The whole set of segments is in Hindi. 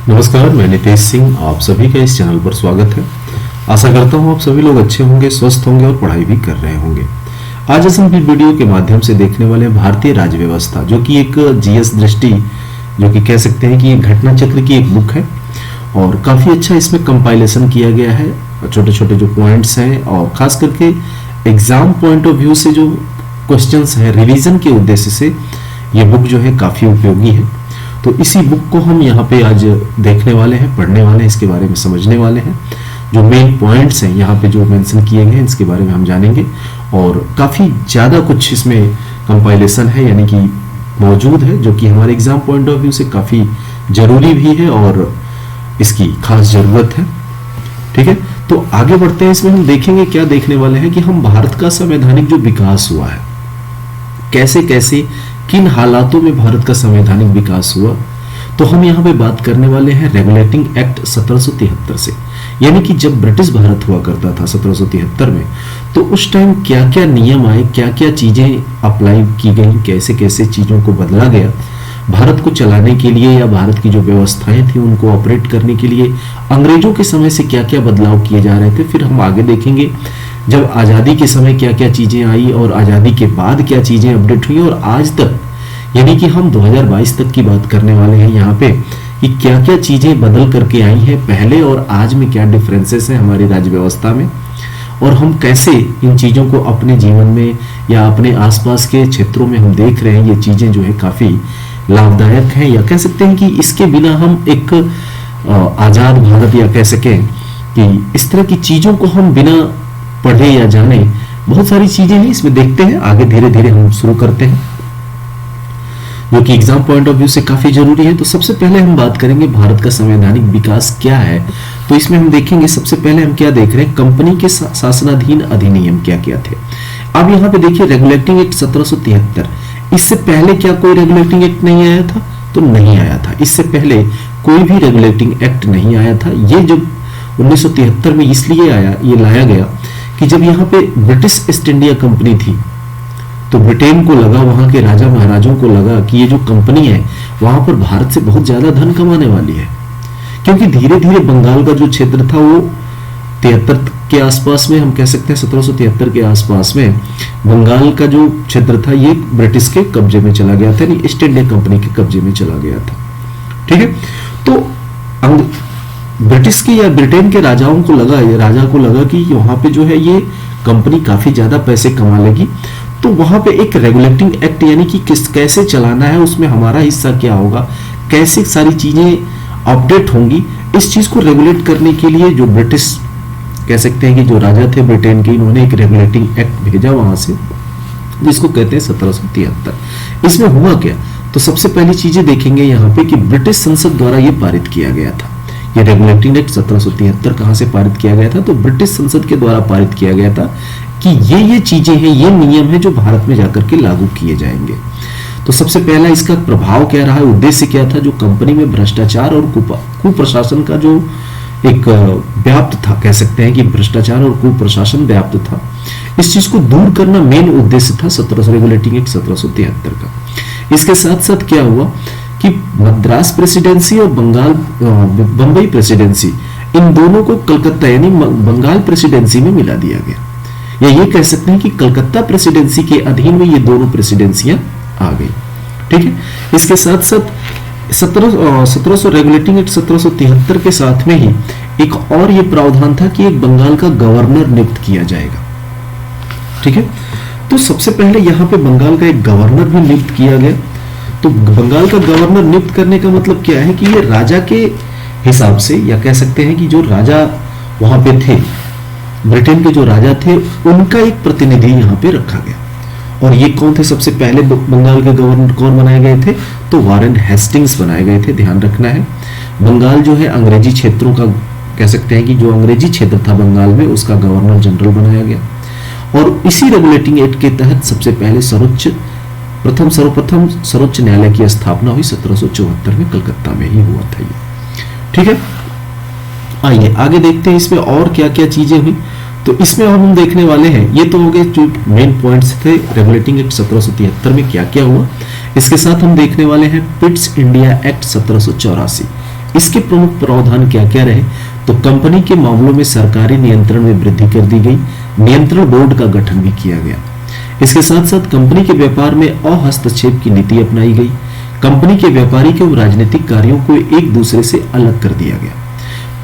नमस्कार, मैं नितेश सिंह। आप सभी का इस चैनल पर स्वागत है। आशा करता हूँ आप सभी लोग अच्छे होंगे, स्वस्थ होंगे और पढ़ाई भी कर रहे होंगे। आज हम इस वीडियो के माध्यम से देखने वाले हैं भारतीय राज्य व्यवस्था, जो कि एक जीएस दृष्टि, जो कि कह सकते हैं कि एक घटना चक्र की एक बुक है और काफ़ी अच्छा इसमें कंपाइलेशन किया गया है। छोटे छोटे जो पॉइंट्स हैं और खास करके एग्जाम पॉइंट ऑफ व्यू से जो क्वेश्चंस हैं, रिवीजन के उद्देश्य से ये बुक जो है काफ़ी उपयोगी है। तो इसी बुक को हम यहाँ पे आज देखने वाले हैं, पढ़ने वाले हैं, इसके बारे में समझने वाले हैं। जो मेन पॉइंट्स हैं यहाँ पे जो मेंशन किए गए हैं, इसके बारे में हम जानेंगे और काफ़ी ज़्यादा कुछ इसमें कंपाइलेशन है, यानी कि मौजूद है, जो कि हमारे एग्जाम पॉइंट ऑफ व्यू से काफ़ी ज़रूरी भी है और इसकी खास ज़रूरत है। ठीक है, तो आगे बढ़ते हैं। इसमें हम देखेंगे, क्या देखने वाले हैं कि हम भारत का संवैधानिक जो विकास हुआ है, कैसे कैसे किन हालातों में भारत का संवैधानिक विकास हुआ, तो हम यहाँ पे बात करने वाले हैं रेगुलेटिंग एक्ट 1773 से। यानी कि जब ब्रिटिश भारत हुआ करता था 1773 में, तो उस टाइम क्या क्या नियम आए, क्या क्या चीजें अप्लाई की गई, कैसे कैसे चीजों को बदला गया भारत को चलाने के लिए, या भारत की जो व्यवस्थाएं थी उनको ऑपरेट करने के लिए अंग्रेजों के समय से क्या क्या बदलाव किए जा रहे थे। फिर हम आगे देखेंगे जब आज़ादी के समय क्या क्या चीज़ें आई और आज़ादी के बाद क्या चीज़ें अपडेट हुई, और आज तक यानी कि हम 2022 तक की बात करने वाले हैं यहाँ पे कि क्या क्या चीज़ें बदल करके आई हैं पहले और आज में, क्या डिफरेंसेस हैं हमारी राज्य व्यवस्था में, और हम कैसे इन चीज़ों को अपने जीवन में या अपने आसपास के क्षेत्रों में हम देख रहे हैं। ये चीज़ें जो है काफ़ी लाभदायक हैं, या कह सकते हैं कि इसके बिना हम एक आज़ाद भारत, या कह सकें कि इस तरह की चीज़ों को हम बिना पढ़े या जाने, बहुत सारी चीजें हैं इसमें देखते हैं। आगे धीरे धीरे हम शुरू करते हैं, जो कि एग्जाम पॉइंट ऑफ व्यू से काफी जरूरी है। तो सबसे पहले हम बात करेंगे भारत का संवैधानिक विकास क्या है। तो इसमें हम देखेंगे, सबसे पहले हम क्या देख रहे हैं, कंपनी के शासनाधीन अधिनियम क्या क्या थे। अब यहाँ पे देखिए रेगुलेटिंग एक्ट 1773, इससे पहले क्या कोई रेगुलेटिंग एक्ट नहीं आया था? तो नहीं आया था। इससे पहले कोई भी रेगुलेटिंग एक्ट नहीं आया था। ये जब 1973 में इसलिए आया, ये लाया गया कि जब यहाँ पे ब्रिटिश ईस्ट इंडिया कंपनी थी, तो ब्रिटेन को लगा, वहां के राजा महाराजों को लगा कि ये जो कंपनी है वहां पर भारत से बहुत ज्यादा धन कमाने वाली है, क्योंकि धीरे धीरे बंगाल का जो क्षेत्र था वो 73 के आसपास में, हम कह सकते हैं 1773 के आसपास में बंगाल का जो क्षेत्र था ये ब्रिटिश के कब्जे में चला गया था, यानी ईस्ट इंडिया कंपनी के कब्जे में चला गया था। ठीक है, तो ब्रिटिश के या ब्रिटेन के राजाओं को लगा, राजा को लगा कि वहां पे जो है ये कंपनी काफी ज्यादा पैसे कमा लेगी, तो वहां पे एक रेगुलेटिंग एक्ट, यानी कि कैसे चलाना है, उसमें हमारा हिस्सा क्या होगा, कैसे सारी चीजें अपडेट होंगी, इस चीज को रेगुलेट करने के लिए जो ब्रिटिश, कह सकते हैं कि जो राजा थे ब्रिटेन के, इन्होंने एक रेगुलेटिंग एक्ट भेजा वहां से, जिसको कहते हैं 1773। इसमें हुआ क्या, तो सबसे पहली चीजें देखेंगे यहाँ पे कि ब्रिटिश संसद द्वारा ये पारित किया गया था। ये रेगुलेटिंग एक्ट 1773 कहां से पारित किया गया था? तो ब्रिटिश संसद के द्वारा पारित किया गया था कि ये चीजें हैं, ये नियम है जो भारत में जाकर के लागू किए जाएंगे। तो सबसे पहला इसका प्रभाव क्या रहा, उद्देश्य क्या था? जो कंपनी में भ्रष्टाचार और कुप्रशासन का जो एक व्याप्त था, कह सकते हैं कि भ्रष्टाचार और कुप्रशासन व्याप्त था, इस चीज को दूर करना मेन उद्देश्य था रेगुलेटिंग एक्ट 1773 का। इसके साथ साथ क्या हुआ कि मद्रास प्रेसिडेंसी और बंबई प्रेसिडेंसी, इन दोनों को कलकत्ता यानी बंगाल प्रेसिडेंसी में मिला दिया गया, या ये कह सकते हैं कि कलकत्ता प्रेसिडेंसी के अधीन में ये दोनों प्रेसिडेंसियां आ गई। ठीक है, इसके साथ साथ 1700 रेगुलेटिंग एक्ट 1773 के साथ में ही एक और ये प्रावधान था कि एक बंगाल का गवर्नर नियुक्त किया जाएगा। ठीक है, तो सबसे पहले यहाँ पे बंगाल का एक गवर्नर भी नियुक्त किया गया। तो बंगाल का गवर्नर नियुक्त करने का मतलब क्या है कि ये राजा के हिसाब से, या कह सकते हैं कि जो राजा वहां पे थे, ब्रिटेन के जो राजा थे, उनका एक प्रतिनिधि यहाँ पे रखा गया। और ये कौन थे? सबसे पहले बंगाल के गवर्नर कौन बनाए गए थे? तो वारेन हेस्टिंग्स बनाए गए थे। ध्यान रखना है, बंगाल जो है अंग्रेजी क्षेत्रों का, कह सकते हैं कि जो अंग्रेजी क्षेत्र था बंगाल में, उसका गवर्नर जनरल बनाया गया। और इसी रेगुलेटिंग एक्ट के तहत सबसे पहले सर्वप्रथम सर्वोच्च न्यायालय की स्थापना हुई 1774 में, कलकत्ता में ही हुआ था ये। ठीक है, आइए आगे देखते हैं इसमें और क्या क्या चीजें हुई। तो इसमें हम देखने वाले हैं, ये तो हो गए जो मेन पॉइंट्स थे रेगुलेटिंग एक्ट 1773 में क्या क्या हुआ। इसके साथ हम देखने वाले हैं पिट्स इंडिया एक्ट 1784। इसके प्रमुख प्रावधान क्या क्या रहे? तो कंपनी के मामलों में सरकारी नियंत्रण में वृद्धि कर दी गई, नियंत्रण बोर्ड का गठन भी किया गया। इसके साथ साथ कंपनी के व्यापार में अहस्तक्षेप की नीति अपनाई गई। कंपनी के व्यापारिक एवं राजनीतिक कार्यों को एक दूसरे से अलग कर दिया गया।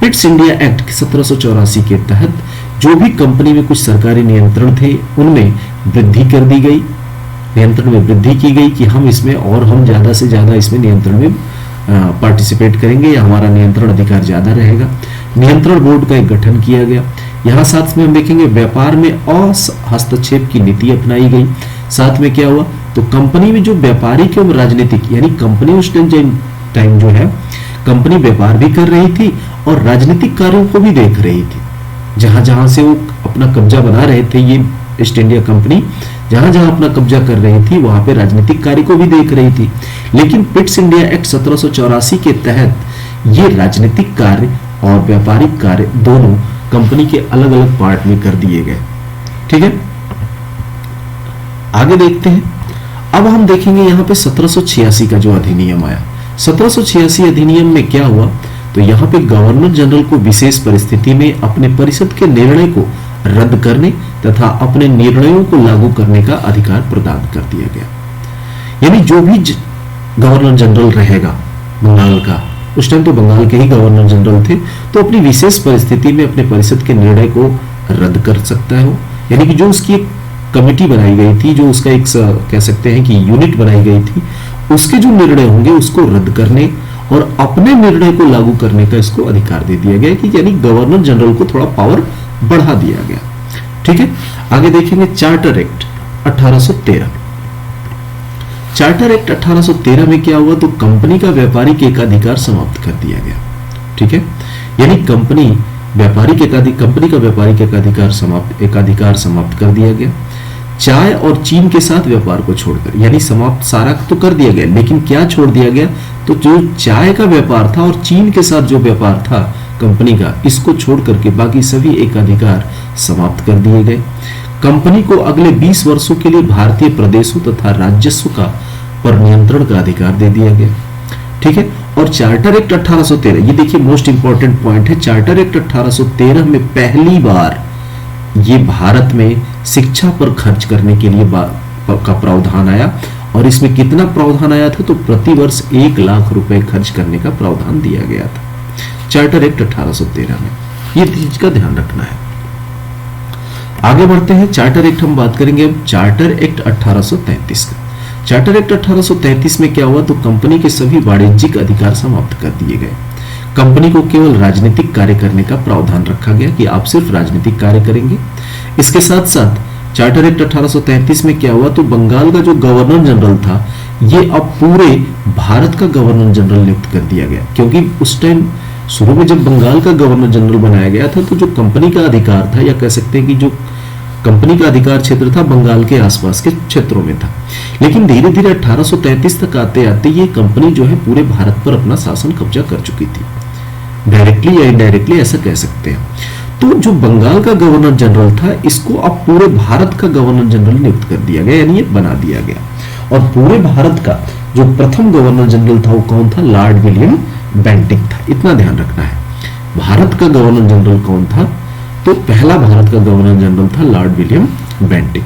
पिट्स इंडिया एक्ट 1784 के तहत जो भी कंपनी में कुछ सरकारी नियंत्रण थे उनमें वृद्धि कर दी गई, नियंत्रण में वृद्धि की गई कि हम इसमें और हम ज्यादा से ज्यादा इसमें नियंत्रण में पार्टिसिपेट करेंगे या हमारा नियंत्रण अधिकार ज्यादा रहेगा। नियंत्रण बोर्ड का एक गठन किया गया। यहाँ साथ में हम देखेंगे व्यापार में हस्तक्षेप की नीति अपनाई गई। साथ में क्या हुआ? तो कंपनी में जो व्यापारिक एवं राजनीतिक, यानी कंपनी उस टाइम जो है कंपनी व्यापार भी कर रही थी और राजनीतिक कार्यों को भी देख रही थी। जहां जहां से वो अपना कब्जा बना रहे थे, ये ईस्ट इंडिया कंपनी जहां जहां अपना कब्जा कर रही थी वहां पे राजनीतिक कार्य को भी देख रही थी। लेकिन पिट्स इंडिया एक्ट 1784 के तहत ये राजनीतिक कार्य और व्यापारिक कार्य दोनों कंपनी के अलग अलग पार्ट में कर दिए गए। ठीक है, आगे देखते हैं। अब हम देखेंगे यहाँ पे 1786 का जो अधिनियम आया। 1786 अधिनियम में क्या हुआ? तो यहाँ पे गवर्नर जनरल को विशेष परिस्थिति में अपने परिषद के निर्णय को रद्द करने तथा अपने निर्णयों को लागू करने का अधिकार प्रदान कर दिया गया। यानी जो भी गवर्नर जनरल रहेगा बंगाल का, उस टाइम तो बंगाल के ही गवर्नर जनरल थे, तो अपनी विशेष परिस्थिति में अपने परिषद के निर्णय को रद्द कर सकता है वो। यानी कि जो उसकी एक कमेटी बनाई गई थी, जो उसका एक कह सकते हैं कि यूनिट बनाई गई थी, उसके जो निर्णय होंगे उसको रद्द करने और अपने निर्णय को लागू करने का इसको अधिकार दे दिया गया, कि यानी गवर्नर जनरल को थोड़ा पावर बढ़ा दिया गया। ठीक है, आगे देखेंगे चार्टर एक्ट 1813। चार्टर एक्ट 1813 में क्या हुआ? तो कंपनी का व्यापारिक एकाधिकार समाप्त कर दिया गया। ठीक है, यानी कंपनी का व्यापारिक एकाधिकार समाप्त कर दिया गया। चाय और चीन के साथ व्यापार को छोड़कर, यानी समाप्त सारा तो कर दिया गया, लेकिन क्या छोड़ दिया गया? तो जो चाय का व्यापार था और चीन के साथ जो व्यापार था कंपनी का, इसको छोड़ करके बाकी सभी एकाधिकार समाप्त कर दिए गए। कंपनी को अगले 20 वर्षों के लिए भारतीय प्रदेशों तथा राजस्व का पर नियंत्रण का अधिकार दे दिया गया। ठीक है, और चार्टर एक्ट 1813, ये देखिए मोस्ट इंपॉर्टेंट पॉइंट है। चार्टर एक्ट 1813 में पहली बार ये भारत में शिक्षा पर खर्च करने के लिए का प्रावधान आया, और इसमें कितना प्रावधान आया था? तो प्रतिवर्ष 1 लाख रुपए खर्च करने का प्रावधान दिया गया था चार्टर एक्ट 1813 में। ये चीज का ध्यान रखना है। आगे बढ़ते हैं, चार्टर एक्ट हम बात करेंगे अब चार्टर एक्ट 1833 का। चार्टर एक्ट 1833 में क्या हुआ? तो कंपनी के सभी वाणिज्यिक अधिकार समाप्त कर दिए गए। कंपनी को केवल राजनीतिक कार्य करने का प्रावधान रखा गया कि आप सिर्फ राजनीतिक कार्य करेंगे। इसके साथ साथ चार्टर एक्ट 1833 में क्या हुआ? तो बंगाल का जो गवर्नर जनरल था, ये अब पूरे भारत का गवर्नर जनरल नियुक्त कर दिया गया, क्योंकि उस टाइम शुरू में जब बंगाल का गवर्नर जनरल बनाया गया था तो जो कंपनी का अधिकार था, या कह सकते हैं कि जो कंपनी का अधिकार क्षेत्र था बंगाल के आसपास के क्षेत्रों में था। लेकिन धीरे धीरे 1833 तक आते आते ये कंपनी जो है पूरे भारत पर अपना शासन कब्जा कर चुकी थी, डायरेक्टली या इनडायरेक्टली ऐसा कह सकते हैं। तो जो बंगाल का गवर्नर जनरल था, इसको अब पूरे भारत का गवर्नर जनरल नियुक्त कर दिया गया, यानी ये बना दिया गया। और पूरे भारत का जो प्रथम गवर्नर जनरल था वो कौन था? लॉर्ड विलियम बेंटिक था। इतना ध्यान रखना है। भारत का गवर्नर जनरल कौन था? तो पहला भारत का गवर्नर जनरल था लॉर्ड विलियम बेंटिक।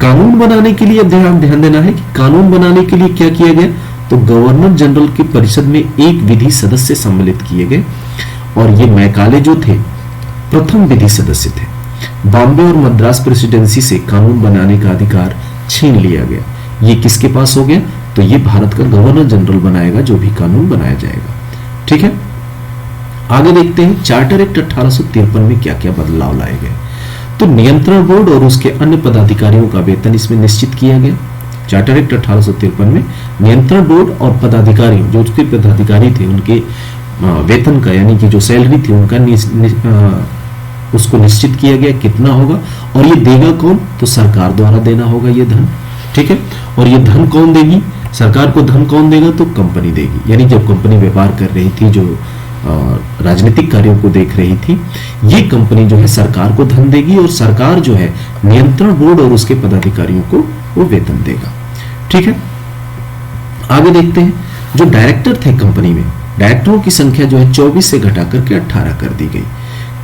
कानून बनाने के लिए ध्यान देना है कि कानून बनाने के लिए क्या किया गया? तो गवर्नर जनरल की परिषद में एक विधि सदस्य सम्मिलित किए गए, और ये मैकाले जो थे प्रथम विधि सदस्य थे। बॉम्बे और मद्रास प्रेसिडेंसी से कानून बनाने का अधिकार छीन लिया गया। ये किसके पास हो गया? तो ये भारत का गवर्नर जनरल बनाएगा जो भी कानून बनाया जाएगा। ठीक है, आगे देखते हैं चार्टर एक्ट 1853 में क्या क्या बदलाव लाए गए। तो नियंत्रण बोर्ड और उसके अन्य पदाधिकारियों का वेतन इसमें निश्चित किया गया। चार्टर एक्ट 1853 में नियंत्रण बोर्ड और पदाधिकारियों, जो उसके पदाधिकारी थे, उनके वेतन का, यानी कि जो सैलरी थी उनका उसको निश्चित किया गया कितना होगा, और ये देगा कौन? तो सरकार द्वारा देना होगा ये धन। ठीक है, और ये धन कौन देगी? सरकार को धन कौन देगा? तो कंपनी देगी। यानी जब कंपनी व्यापार कर रही थी, जो राजनीतिक कार्यों को देख रही थी, ये कंपनी जो है सरकार को धन देगी, और सरकार जो है नियंत्रण बोर्ड और उसके पदाधिकारियों को वो वेतन देगा। ठीक है, आगे देखते हैं जो डायरेक्टर थे कंपनी में, डायरेक्टरों की संख्या जो है 24 से घटा करके 18 कर दी गई।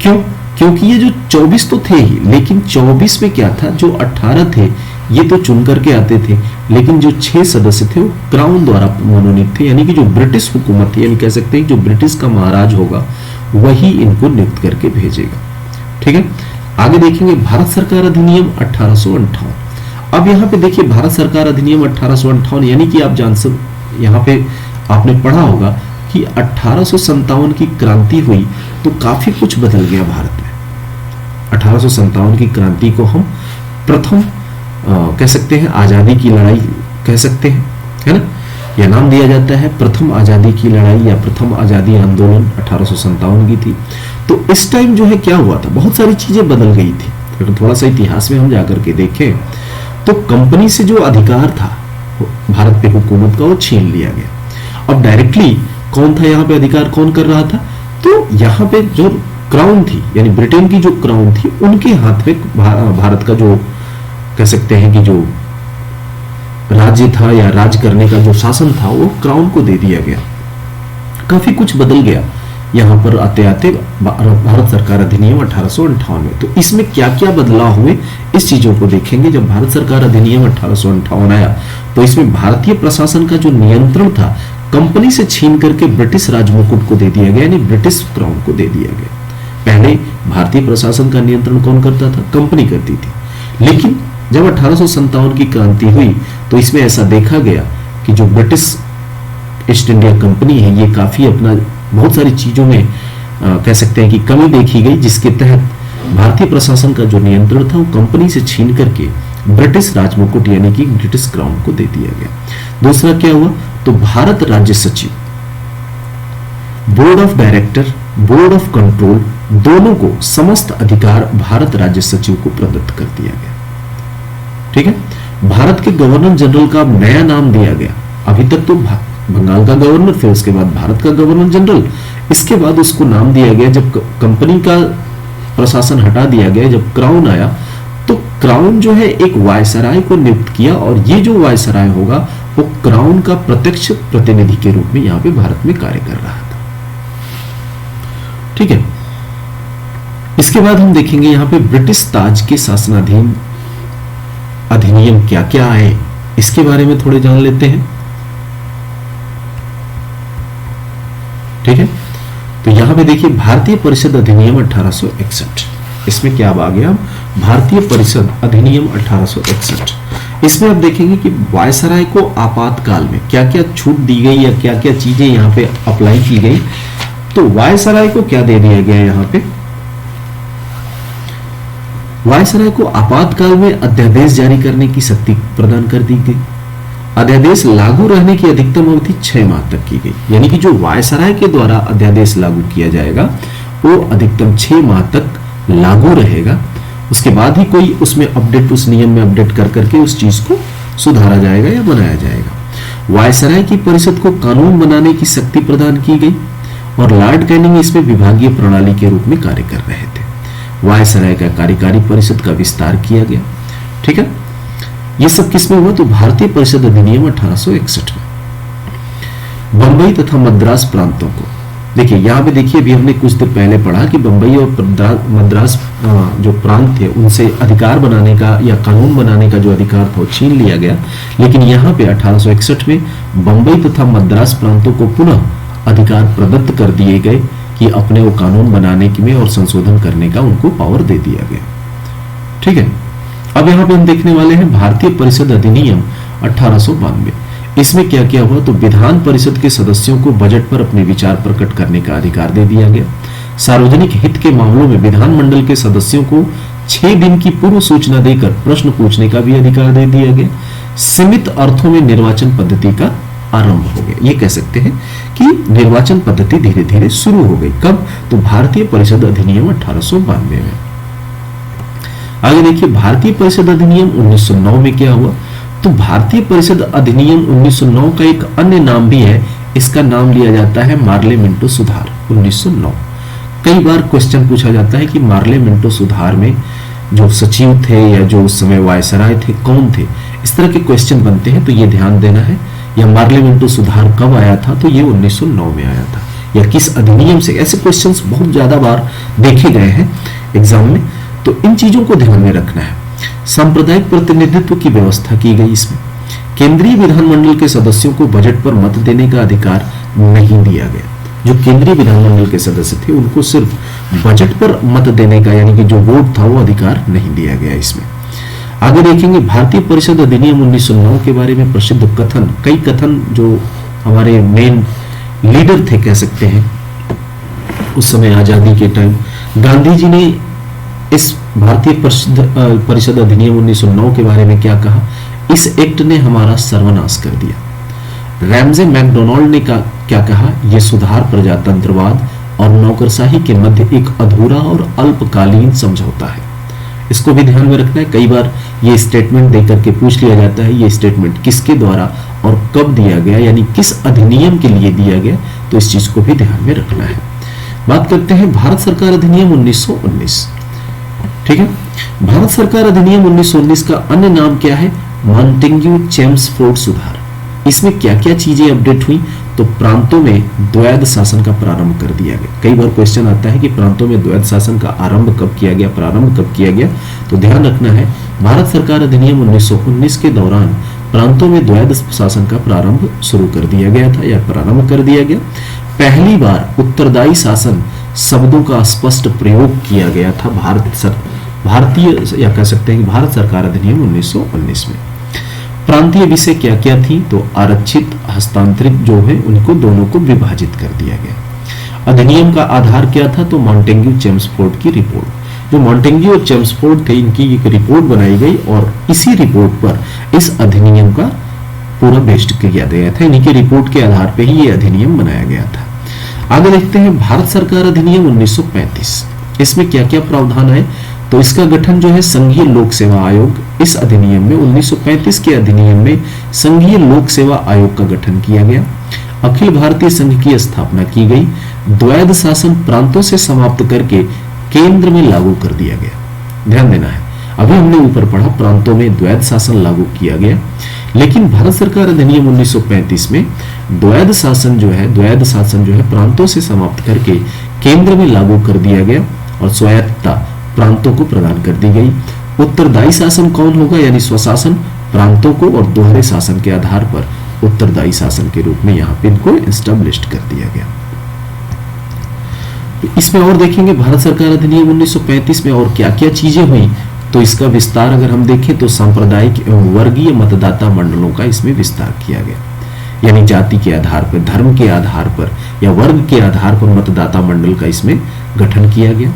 क्यों? क्योंकि ये जो 24 तो थे ही, लेकिन 24 में क्या था, जो 18 थे ये तो चुन करके आते थे, लेकिन जो 6 सदस्य थे वो क्राउन द्वारा मनोनीत थे, यानी कि जो ब्रिटिश हुकूमत थी, यानी कह सकते हैं जो ब्रिटिश का महाराज होगा वही इनको नियुक्त करके भेजेगा। ठीक है, आगे देखेंगे भारत सरकार अधिनियम 1858। अब यहाँ पे देखिए भारत सरकार अधिनियम 1858, यानी कि आप जान सकते, यहाँ पे आपने पढ़ा होगा कि 1857 की क्रांति हुई तो काफी कुछ बदल गया भारत में। 1857 की क्रांति को हम प्रथम कह सकते हैं आजादी की लड़ाई कह सकते हैं, है ना। यह नाम दिया जाता है प्रथम आजादी की लड़ाई या प्रथम आजादी आंदोलन 1857 की थी। तो इस टाइम जो है क्या हुआ था, बहुत सारी चीजें बदल गई थी। अगर थोड़ा सा इतिहास में हम जाकर के देखें तो कंपनी से जो अधिकार था भारत पे हुकूमत का वो छीन लिया गया। अब डायरेक्टली कौन था यहाँ पे अधिकार, कौन कर रहा था, तो यहाँ पे जो क्राउन थी यानी ब्रिटेन की जो क्राउन थी उनके हाथ में भारत का जो कह सकते हैं कि जो राज्य था या राज करने का जो शासन था वो क्राउन को दे दिया गया। काफी कुछ बदल गया यहाँ पर आते आते भारत सरकार अधिनियम 1858 में। तो इसमें क्या क्या बदलाव हुए इस चीजों को देखेंगे। जब भारत सरकार अधिनियम 1858 आया तो इसमें भारतीय प्रशासन का जो नियंत्रण था कंपनी से छीन करके ब्रिटिश राजमुकुट को दे दिया गया, यानी ब्रिटिश क्राउन को दे दिया गया। पहले भारतीय प्रशासन का नियंत्रण कौन करता था, कंपनी करती थी। लेकिन जब 1857 की क्रांति हुई तो इसमें ऐसा देखा गया कि जो ब्रिटिश ईस्ट इंडिया कंपनी है ये काफी अपना बहुत सारी चीजों में कह सकते हैं कि कमी देखी गई, जिसके तहत भारतीय प्रशासन का जो नियंत्रण था वो कंपनी से छीन करके ब्रिटिश राजमुकुट यानी कि ब्रिटिश क्राउन को दे दिया गया। दूसरा क्या हुआ, तो भारत राज्य सचिव, board of director, board of control दोनों को समस्त अधिकार भारत राज्य सचिव को प्रदत्त कर दिया गया। ठीक है, भारत के गवर्नर जनरल का नया नाम दिया गया। अभी तक तो बंगाल का गवर्नर, फिर उसके बाद भारत का गवर्नर जनरल, इसके बाद उसको नाम दिया गया। जब कंपनी का प्रशासन हटा दिया गया, जब क्राउन आया तो क्राउन जो है एक वायसराय को नियुक्त किया और ये जो वायसराय होगा वो क्राउन का प्रत्यक्ष प्रतिनिधि के रूप में यहाँ पे भारत में कार्य कर रहा था। ठीक है, इसके बाद हम देखेंगे यहाँ पे ब्रिटिश ताज के शासनाधीन अधिनियम क्या क्या आए, इसके बारे में थोड़े जान लेते हैं। ठीक है, तो यहां पे देखिए भारतीय परिषद अधिनियम 1861, इसमें क्या आ गया, भारतीय परिषद अधिनियम 1861। इसमें आप देखेंगे कि वायसराय को आपातकाल में क्या क्या छूट दी गई या क्या क्या चीजें यहां पे अप्लाई की गई। तो वायसराय को क्या दे दिया गया, यहां पे वायसराय को आपातकाल में अध्यादेश जारी करने की शक्ति प्रदान कर दी गई। अध्यादेश लागू रहने की अधिकतम अवधि 6 माह तक की गई, यानी कि जो वायसराय के द्वारा अध्यादेश लागू किया जाएगा वो अधिकतम 6 माह तक लागू रहेगा। उसके बाद ही कोई उसमें अपडेट, उस नियम में अपडेट कर करके उस चीज को सुधारा जाएगा या बनाया जाएगा। वायसराय की परिषद को कानून बनाने की शक्ति प्रदान की गई और लॉर्ड कैनिंग इसमें विभागीय प्रणाली के रूप में कार्य कर रहे थे। वायसराय का कार्यकारी परिषद का विस्तार किया गया। ठीक है, यह सब किसमें हुआ, तो भारतीय परिषद अधिनियम 1861 में। बंबई तथा मद्रास प्रांतों को देखिए, यहां पे देखिए अभी हमने कुछ देर पहले पढ़ा कि बंबई और मद्रास जो प्रांत थे उनसे अधिकार बनाने का या कानून बनाने का जो अधिकार था वो छीन लिया गया। लेकिन यहाँ पे 1861 में बंबई तथा मद्रास प्रांतों को पुनः अधिकार प्रदत्त कर दिए गए कि अपने वो कानून बनाने में और संशोधन करने का उनको पावर दे दिया गया। ठीक है, अब यहाँ पे हम देखने वाले हैं भारतीय परिषद अधिनियम 1892। इसमें क्या क्या हुआ, तो विधान परिषद के सदस्यों को बजट पर अपने विचार प्रकट करने का अधिकार दे दिया गया। सार्वजनिक हित के मामलों में विधानमंडल के सदस्यों को 6 दिन की पूर्व सूचना देकर प्रश्न पूछने का भी अधिकार दे दिया गया। सीमित अर्थों में निर्वाचन पद्धति का आरंभ हो गया। ये कह सकते हैं कि निर्वाचन पद्धति धीरे धीरे शुरू हो गई। कब, तो भारतीय परिषद अधिनियम 1892 में। आगे देखिए भारतीय परिषद अधिनियम 1909 में क्या हुआ, तो भारतीय परिषद अधिनियम 1909 का एक अन्य नाम भी है, इसका नाम लिया जाता है मार्ले मिंटो सुधार 1909। कई बार क्वेश्चन पूछा जाता है कि मार्ले मिंटो सुधार में जो सचिव थे या जो उस समय वायसराय थे कौन थे, इस तरह के क्वेश्चन बनते हैं। तो ये ध्यान देना है या पार्लियामेंट्री सुधार कब आया था, तो ये 1909 में आया था। या किस अधिनियम से, ऐसे क्वेश्चंस बहुत ज्यादा बार देखे गए हैं एग्जाम में, तो इन चीजों को ध्यान में रखना है। सांप्रदायिक प्रतिनिधित्व की व्यवस्था की गई इसमें। केंद्रीय विधानमंडल के सदस्यों को बजट पर मत देने का अधिकार नहीं दिया गया। जो केंद्रीय विधानमंडल के सदस्य थे उनको सिर्फ बजट पर मत देने का, यानी कि जो वोट था वो अधिकार नहीं दिया गया इसमें। आगे देखेंगे भारतीय परिषद अधिनियम 1909 के बारे में प्रसिद्ध कथन, कई कथन जो हमारे मेन लीडर थे कह सकते हैं उस समय आजादी के टाइम, गांधी जी ने इस भारतीय परिषद अधिनियम 1909 के बारे में क्या कहा, इस एक्ट ने हमारा सर्वनाश कर दिया। रैमजे मैकडोनाल्ड ने क्या कहा, यह सुधार प्रजातंत्रवाद और नौकरशाही के मध्य एक अधूरा और अल्पकालीन समझौता है। इसको भी ध्यान में रखना है, कई बार ये स्टेटमेंट देकर के पूछ लिया जाता है, ये स्टेटमेंट किसके द्वारा और कब दिया गया, यानी किस अधिनियम के लिए दिया गया, तो इस चीज को भी ध्यान में रखना है। बात करते हैं भारत सरकार अधिनियम 1919। ठीक है, भारत सरकार अधिनियम 1919 का अन्य नाम क्या है, मॉन्टेग्यू चेम्सफोर्ड सुधार। इसमें क्या क्या चीजें अपडेट हुई, तो प्रांतों में द्वैध शासन का प्रारंभ कर दिया गया। कई बार क्वेश्चन आता है कि प्रांतों में द्वैध शासन का आरंभ कब किया गया, प्रारंभ कब किया गया, तो ध्यान रखना है भारत सरकार अधिनियम 1919 के दौरान प्रांतों में द्वैध शासन का प्रारंभ शुरू कर दिया गया था या प्रारंभ कर दिया गया। पहली बार उत्तरदायी शासन शब्दों का स्पष्ट प्रयोग किया गया था भारतीय या कह सकते हैं कि भारत सरकार अधिनियम 1919 में। प्रांतीय विषय क्या क्या थी, तो आरक्षित हस्तांतरित जो है उनको दोनों को विभाजित कर दिया गया। अधिनियम का आधार क्या था, तो मॉन्टेग्यू चेम्सफोर्ड की रिपोर्ट। जो मॉन्टेग्यू और चेम्सफोर्ड थे इनकी एक रिपोर्ट बनाई गई और इसी रिपोर्ट पर इस अधिनियम का पूरा बेस्ड किया गया था। इन्हीं की रिपोर्ट के आधार पर ही ये अधिनियम बनाया गया था। आगे देखते हैं भारत सरकार अधिनियम 1935। इसमें क्या क्या प्रावधान है, तो इसका गठन जो है संघीय लोक सेवा आयोग, इस अधिनियम में 1935 के अधिनियम में संघीय लोक सेवा आयोग का गठन किया गया। अखिल भारतीय संघ की स्थापना की गई। द्वैध शासन प्रांतों से समाप्त करके केंद्र में लागू कर दिया गया। ध्यान देना है, अभी हमने ऊपर पढ़ा प्रांतों में द्वैध शासन लागू किया गया, लेकिन भारत सरकार अधिनियम 1935 में द्वैध शासन जो है प्रांतों से समाप्त करके केंद्र में लागू कर दिया गया और स्वायत्तता प्रांतों को प्रदान कर दी गई। उत्तरदायी शासन कौन होगा, यानी स्वशासन प्रांतों को और दोहरे शासन के आधार पर उत्तरदायी शासन के रूप में यहाँ पे इनको एस्टैब्लिश्ड कर दिया गया। इसमें और देखेंगे भारत सरकार अधिनियम 1935 में और क्या क्या चीजें हुई, तो इसका विस्तार अगर हम देखें तो सांप्रदायिक एवं वर्गीय मतदाता मंडलों का इसमें विस्तार किया गया, यानी जाति के आधार पर, धर्म के आधार पर या वर्ग के आधार पर मतदाता मंडल का इसमें गठन किया गया।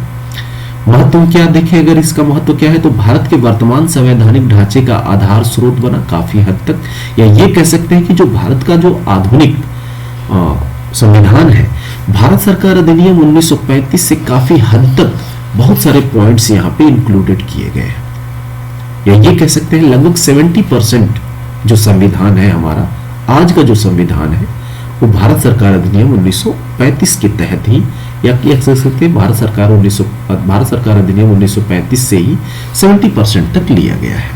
महत्व क्या देखें, अगर इसका महत्व क्या है, तो भारत के वर्तमान संवैधानिक ढांचे का आधार स्रोत बना काफी हद तक, या ये कह सकते हैं कि जो भारत का जो आधुनिक संविधान है, भारत सरकार अधिनियम 1935 से काफी हद तक बहुत सारे पॉइंट्स यहाँ पे इंक्लूडेड किए गए हैं, या ये कह सकते हैं लगभग 70% जो संविधान है हमारा, आज का जो संविधान है वो भारत सरकार अधिनियम 1935 के तहत ही, या कह सकते हैं भारत सरकार अधिनियम 1935 से ही 70% तक लिया गया है।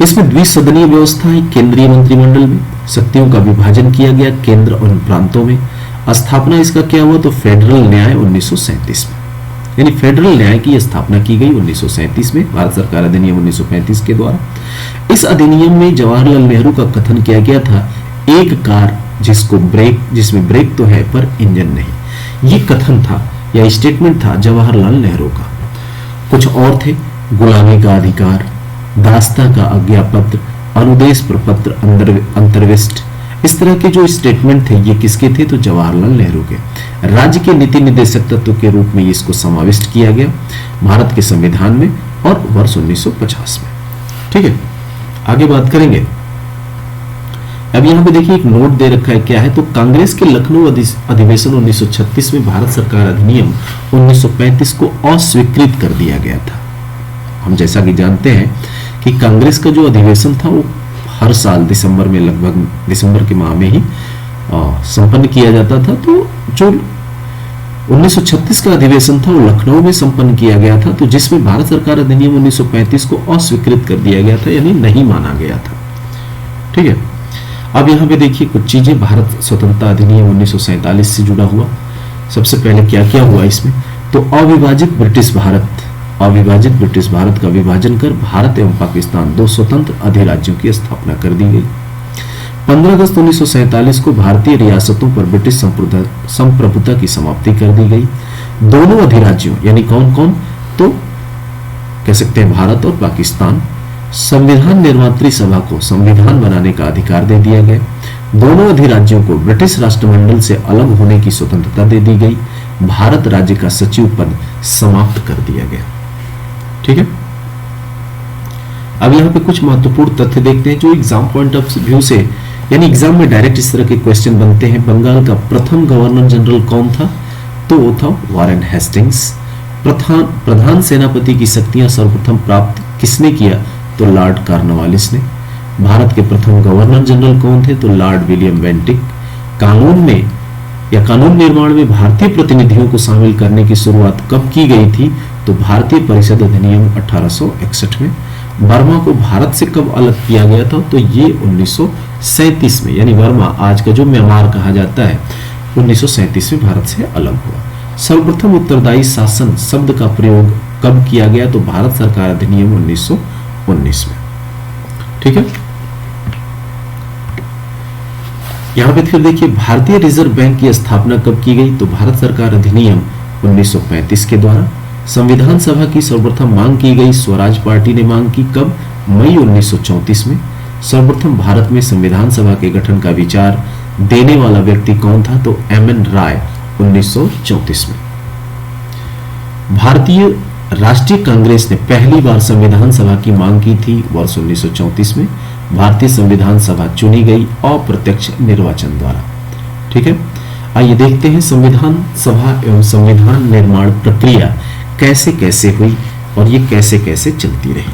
इसमें द्विसदनीय व्यवस्था है, केंद्रीय मंत्रिमंडल में शक्तियों का विभाजन किया गया केंद्र और प्रांतों में। स्थापना इसका क्या हुआ, तो फेडरल न्याय 1937 में, यानी फेडरल न्याय की स्थापना की गई 1937 में भारत सरकार अधिनियम 1935 के द्वारा। इस अधिनियम में जवाहरलाल नेहरू का कथन किया गया था, एक कार जिसमें ब्रेक तो है पर इंजन नहीं। ये कथन था या स्टेटमेंट था जवाहरलाल नेहरू का। कुछ और थे, गुलामी का अधिकार, दास्ता का आज्ञापत्र, अनुदेश प्रपत्र, अंतर्विष्ट, इस तरह के जो स्टेटमेंट थे ये किसके थे, तो जवाहरलाल नेहरू के। राज्य के नीति निर्देशक तत्व के रूप में इसको समाविष्ट किया गया भारत के संविधान में और वर्ष 1950 में। ठीक है, आगे बात करेंगे। अब यहाँ पे देखिए एक नोट दे रखा है, क्या है, तो कांग्रेस के लखनऊ अधिवेशन 1936 में भारत सरकार अधिनियम 1935 को अस्वीकृत कर दिया गया था। हम जैसा कि जानते हैं कि कांग्रेस का जो अधिवेशन था वो हर साल दिसंबर में, लगभग दिसंबर के माह में ही संपन्न किया जाता था। तो जो 1936 का अधिवेशन था वो लखनऊ में संपन्न किया गया था, तो जिसमें भारत सरकार अधिनियम 1935 को अस्वीकृत कर दिया गया था, यानी नहीं माना गया था। ठीक है, अब यहाँ पे देखिए कुछ चीजें, भारत स्वतंत्रता अधिनियम 1947 से जुड़ा हुआ। सबसे पहले क्या क्या हुआ इसमें, तो अविभाजित ब्रिटिश भारत का विभाजन कर भारत एवं पाकिस्तान दो स्वतंत्र अधिराज्यों की स्थापना कर दी गई। 15 अगस्त 1947 को भारतीय रियासतों पर ब्रिटिश संप्रभुता की समाप्ति कर दी गई। दोनों अधिराज्यों यानी कौन कौन, तो कह सकते हैं भारत और पाकिस्तान, संविधान निर्मात्री सभा को संविधान बनाने का अधिकार दे दिया गया। दोनों अधिराज्यों को ब्रिटिश राष्ट्रमंडल से अलग होने की स्वतंत्रता दे दी गई। भारत राज्य का सचिव पद समाप्त कर दिया गया। ठीक है, अब यहाँ पे कुछ महत्वपूर्ण तथ्य देखते हैं जो एग्जाम पॉइंट ऑफ व्यू से, यानी एग्जाम में डायरेक्ट इस तरह के क्वेश्चन बनते हैं। बंगाल का प्रथम गवर्नर जनरल कौन था, तो वो था वारेन हेस्टिंग्स। प्रधान सेनापति की शक्तियां सर्वप्रथम प्राप्त किसने किया, तो लॉर्ड कॉर्नवालिस ने। भारत के प्रथम गवर्नर जनरल कौन थे, तो लॉर्ड विलियम बेंटिक। कानून में या कानून निर्माण में भारतीय प्रतिनिधियों को शामिल करने की शुरुआत कब की गई थी, तो भारतीय परिषद अधिनियम 1861 में। बर्मा को भारत से कब अलग किया गया था, तो ये 1937 में, यानी बर्मा आज का जो म्यांमार कहा जाता है, 1937 में भारत से अलग हुआ। सर्वप्रथम उत्तरदायी शासन शब्द का प्रयोग कब किया गया, तो भारत सरकार अधिनियम 1919 में। ठीक है, यहां पे फिर देखिए भारतीय रिजर्व बैंक की स्थापना कब की गई, तो भारत सरकार अधिनियम 1935 के द्वारा। संविधान सभा की सर्वप्रथम मांग की गई, स्वराज पार्टी ने मांग की, कब, मई 1934 में। सर्वप्रथम भारत में संविधान सभा के गठन का विचार देने वाला व्यक्ति कौन था, तो एम.एन. राय 1934 में। भारतीय राष्ट्रीय कांग्रेस ने पहली बार संविधान सभा की मांग की थी वर्ष 1934 में। भारतीय संविधान सभा चुनी गई अप्रत्यक्ष निर्वाचन द्वारा। ठीक है, आइए देखते हैं संविधान सभा एवं संविधान निर्माण प्रक्रिया कैसे कैसे हुई और ये कैसे कैसे चलती रही।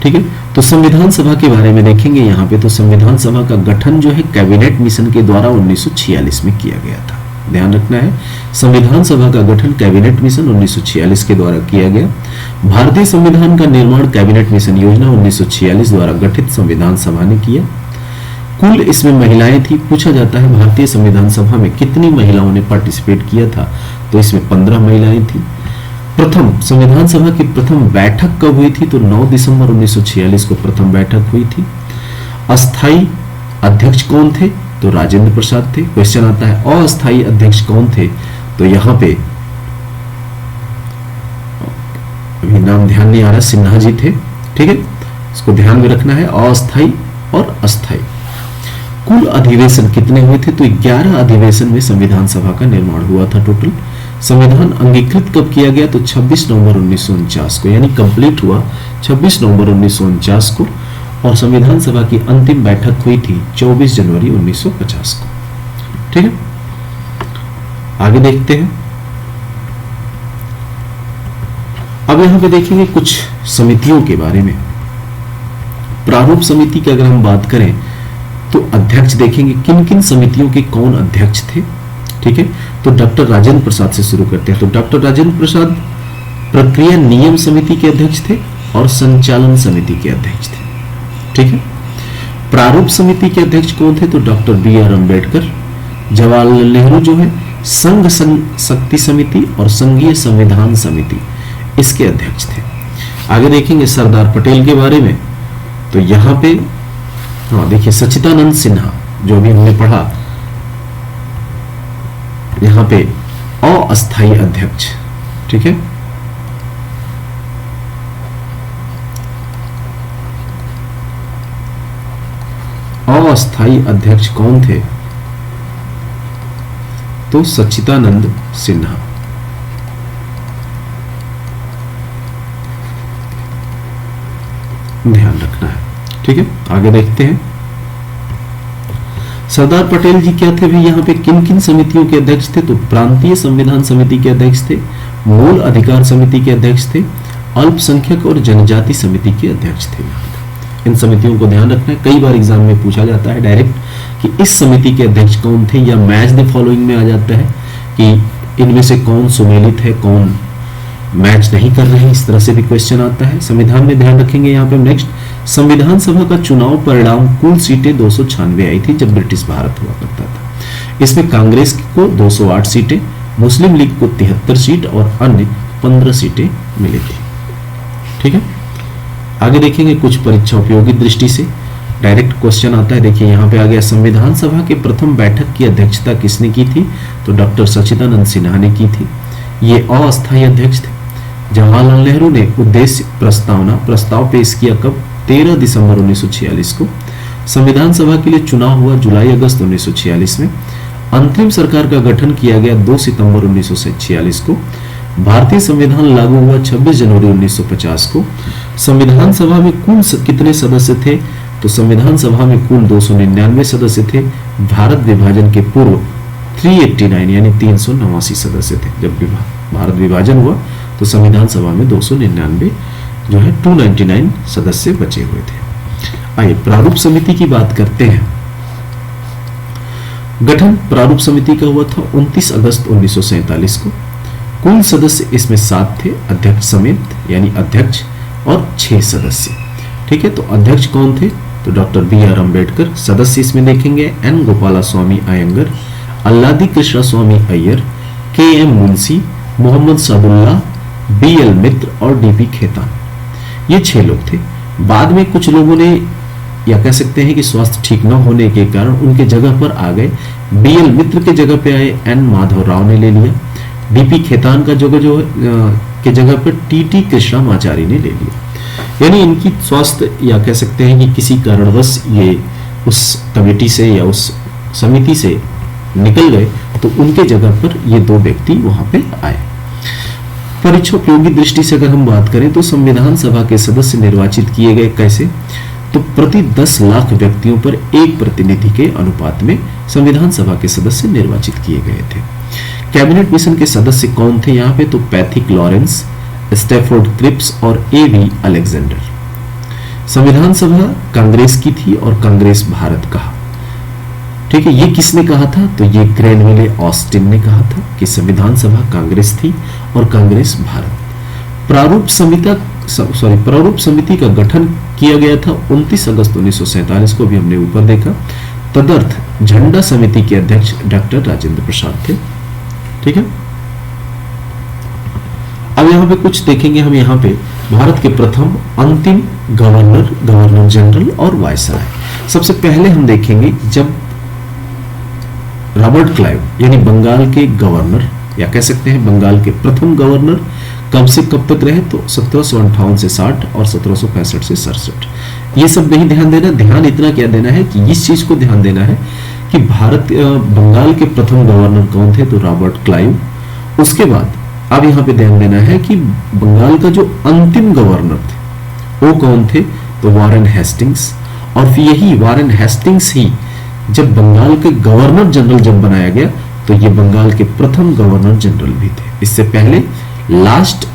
ठीक है, तो संविधान सभा के बारे में देखेंगे यहाँ पे। तो संविधान सभा का गठन जो है कैबिनेट मिशन के द्वारा 1946 में किया गया था। ध्यान रखना है, संविधान सभा का गठन कैबिनेट मिशन 1946 के द्वारा किया गया। भारतीय संविधान का निर्माण कैबिनेट मिशन योजना 1946 द्वारा गठित संविधान सभा ने किया। कुल इसमें महिलाएं थी। पूछा जाता है भारतीय संविधान सभा में कितनी महिलाओं ने पार्टिसिपेट किया था, तो इसमें 15 महिलाएं थी। प्रथम संविधान सभा की प्रथम बैठक कब हुई थी, तो 9 दिसंबर 1946 को प्रथम बैठक हुई थी। अस्थाई अध्यक्ष कौन थे, तो राजेंद्र प्रसाद थे। क्वेश्चन आता है अस्थाई अध्यक्ष कौन थे, तो यहां पे अभी नाम ध्यान नहीं आ रहा, सिन्हा जी थे। ठीक है, इसको ध्यान में रखना है, अस्थाई और अस्थाई। कुल अधिवेशन कितने हुए थे, तो 11 अधिवेशन में संविधान सभा का निर्माण हुआ था टोटल। संविधान अंगीकृत कब किया गया, तो 26 नवंबर 1949 को, यानी कंप्लीट हुआ 26 नवंबर 1949 को। और संविधान सभा की अंतिम बैठक हुई थी 24 जनवरी 1950 को। ठीक है, आगे देखते हैं। अब यहां पे देखेंगे कुछ समितियों के बारे में। प्रारूप समिति की अगर हम बात करें तो अध्यक्ष देखेंगे किन किन समितियों के कौन अध्यक्ष थे। ठीक है, तो डॉक्टर राजेंद्र प्रसाद से शुरू करते हैं। तो डॉक्टर राजेंद्र प्रसाद प्रक्रिया नियम समिति के अध्यक्ष थे और संचालन समिति के अध्यक्ष थे। ठीक है, प्रारूप समिति के अध्यक्ष कौन थे, तो डॉक्टर बी.आर. अम्बेडकर। जवाहरलाल नेहरू जो है संघ शक्ति समिति और संघीय संविधान समिति, इसके अध्यक्ष थे। आगे देखेंगे सरदार पटेल के बारे में। तो यहां पे देखिए सच्चिदानंद सिन्हा जो भी हमने पढ़ा, यहां पे अस्थायी अध्यक्ष। ठीक है, अस्थायी अध्यक्ष कौन थे, तो सच्चिदानंद सिन्हा। ध्यान रखना है। ठीक है, आगे देखते हैं। सरदार पटेल जी क्या थे भी, यहाँ पे किन किन समितियों के अध्यक्ष थे, तो प्रांतीय संविधान समिति के अध्यक्ष थे, मूल अधिकार समिति के अध्यक्ष थे, अल्पसंख्यक और जनजाति समिति के अध्यक्ष थे। इन समितियों को ध्यान रखना है, कई बार एग्जाम में पूछा जाता है डायरेक्ट कि इस समिति के अध्यक्ष कौन थे, या मैच द फॉलोइंग में आ जाता है कि इनमें से कौन सुमेलित है, कौन मैच नहीं कर रहे हैं, इस तरह से भी क्वेश्चन आता है। संविधान में ध्यान रखेंगे यहाँ पे नेक्स्ट, संविधान सभा का चुनाव परिणाम कुल सीटें 296 आई थी जब ब्रिटिश भारत हुआ करता था। इसमें कांग्रेस को 208 सीटें, मुस्लिम लीग को 73 सीट और अन्य 15 सीटें मिली थी। ठीक है, आगे देखेंगे कुछ परीक्षा उपयोगी दृष्टि से डायरेक्ट क्वेश्चन आता है। देखिए यहाँ पे आ गया, संविधान सभा के प्रथम बैठक की अध्यक्षता किसने की थी? तो डॉक्टर सच्चिदानंद सिन्हा ने की थी। ये अस्थायी अध्यक्ष थे। जवाहरलाल नेहरू ने उद्देश्य प्रस्ताव पेश किया कब? 13 दिसंबर 1946 को। संविधान सभा के लिए चुनाव हुआ जुलाई अगस्त 1946 में। अंतरिम सरकार का गठन किया गया 2 सितंबर 1946 को। भारतीय संविधान लागू हुआ 26 जनवरी 1950 को। संविधान सभा में कुल कितने सदस्य थे? तो संविधान सभा में कुल 299 सदस्य थे। भारत विभाजन के पूर्व 389 यानी 389 सदस्य थे। जब भारत विभाजन हुआ तो संविधान सभा में 299 जो है 299 सदस्य बचे हुए थे। आइए प्रारूप समिति की बात करते हैं। गठन प्रारूप समिति का हुआ था 29 अगस्त 1947 को। कुल सदस्य इसमें 7 थे, अध्यक्ष समेत, यानी अध्यक्ष और 6 सदस्य। ठीक है, तो अध्यक्ष कौन थे? तो डॉक्टर B.R. अम्बेडकर। सदस्य इसमें देखेंगे N. गोपालास्वामी अयंगर, अल्लादी कृष्णा स्वामी अय्यर, K.M. मुंशी, मोहम्मद सादुल्लाह, B.L. मित्र और D.P. खेतान। ये 6 लोग थे। बाद में कुछ लोगों ने, या कह सकते हैं कि स्वास्थ्य ठीक न होने के कारण उनके जगह पर आ गए। B.L. मित्र के जगह पे आए N. माधव राव ने ले लिया। D.P. खेतान का के जगह पर T.T. कृष्णामाचारी ने ले लिया। यानी इनकी स्वास्थ्य, या कह सकते हैं कि किसी कारणवश ये उस कमेटी से या उस समिति से निकल गए, तो उनके जगह पर ये 2 व्यक्ति वहां पे आए। परीक्षा उपयोगी दृष्टि से अगर हम बात करें तो संविधान सभा के सदस्य निर्वाचित किए गए कैसे? तो प्रति 10 लाख व्यक्तियों पर 1 प्रतिनिधि के अनुपात में संविधान सभा के सदस्य निर्वाचित किए गए थे। कैबिनेट मिशन के सदस्य कौन थे यहाँ पे? तो पैथिक लॉरेंस, स्टैफोर्ड क्रिप्स और A.V. अलेक्जेंडर। संविधान सभा कांग्रेस की थी और कांग्रेस भारत कहा। ठीक है, ये किसने कहा था? तो ये ग्रैनविले ऑस्टिन ने कहा था कि संविधान सभा कांग्रेस थी और कांग्रेस भारत। प्रारूप समिति का गठन किया गया था 29 अगस्त 1947 को, भी हमने ऊपर देखा। तदर्थ झंडा समिति के अध्यक्ष डॉक्टर राजेंद्र प्रसाद थे। ठीक है, अब यहाँ पे कुछ देखेंगे हम। यहाँ पे भारत के प्रथम अंतिम गवर्नर जनरल और वायसराय। सबसे पहले हम देखेंगे जब रॉबर्ट क्लाइव यानी बंगाल के गवर्नर, या कह सकते हैं बंगाल के प्रथम गवर्नर, कब से कब तक रहे? तो 1758 से 60 और 1765 से 67। ये सब नहीं ध्यान देना, ध्यान इतना क्या देना है कि इस चीज को ध्यान देना है कि बंगाल के प्रथम गवर्नर कौन थे? तो रॉबर्ट क्लाइव। उसके बाद अब यहाँ पे ध्यान देना है कि बंगाल का जो अंतिम गवर्नर थे वो कौन थे? तो वारेन हेस्टिंग्स। और फिर यही वारेन हेस्टिंग्स ही जब बंगाल के गवर्नर जनरल जब बनाया गया तो ये बंगाल के प्रथम गवर्नर जनरल भी थे। इससे पहले लास्ट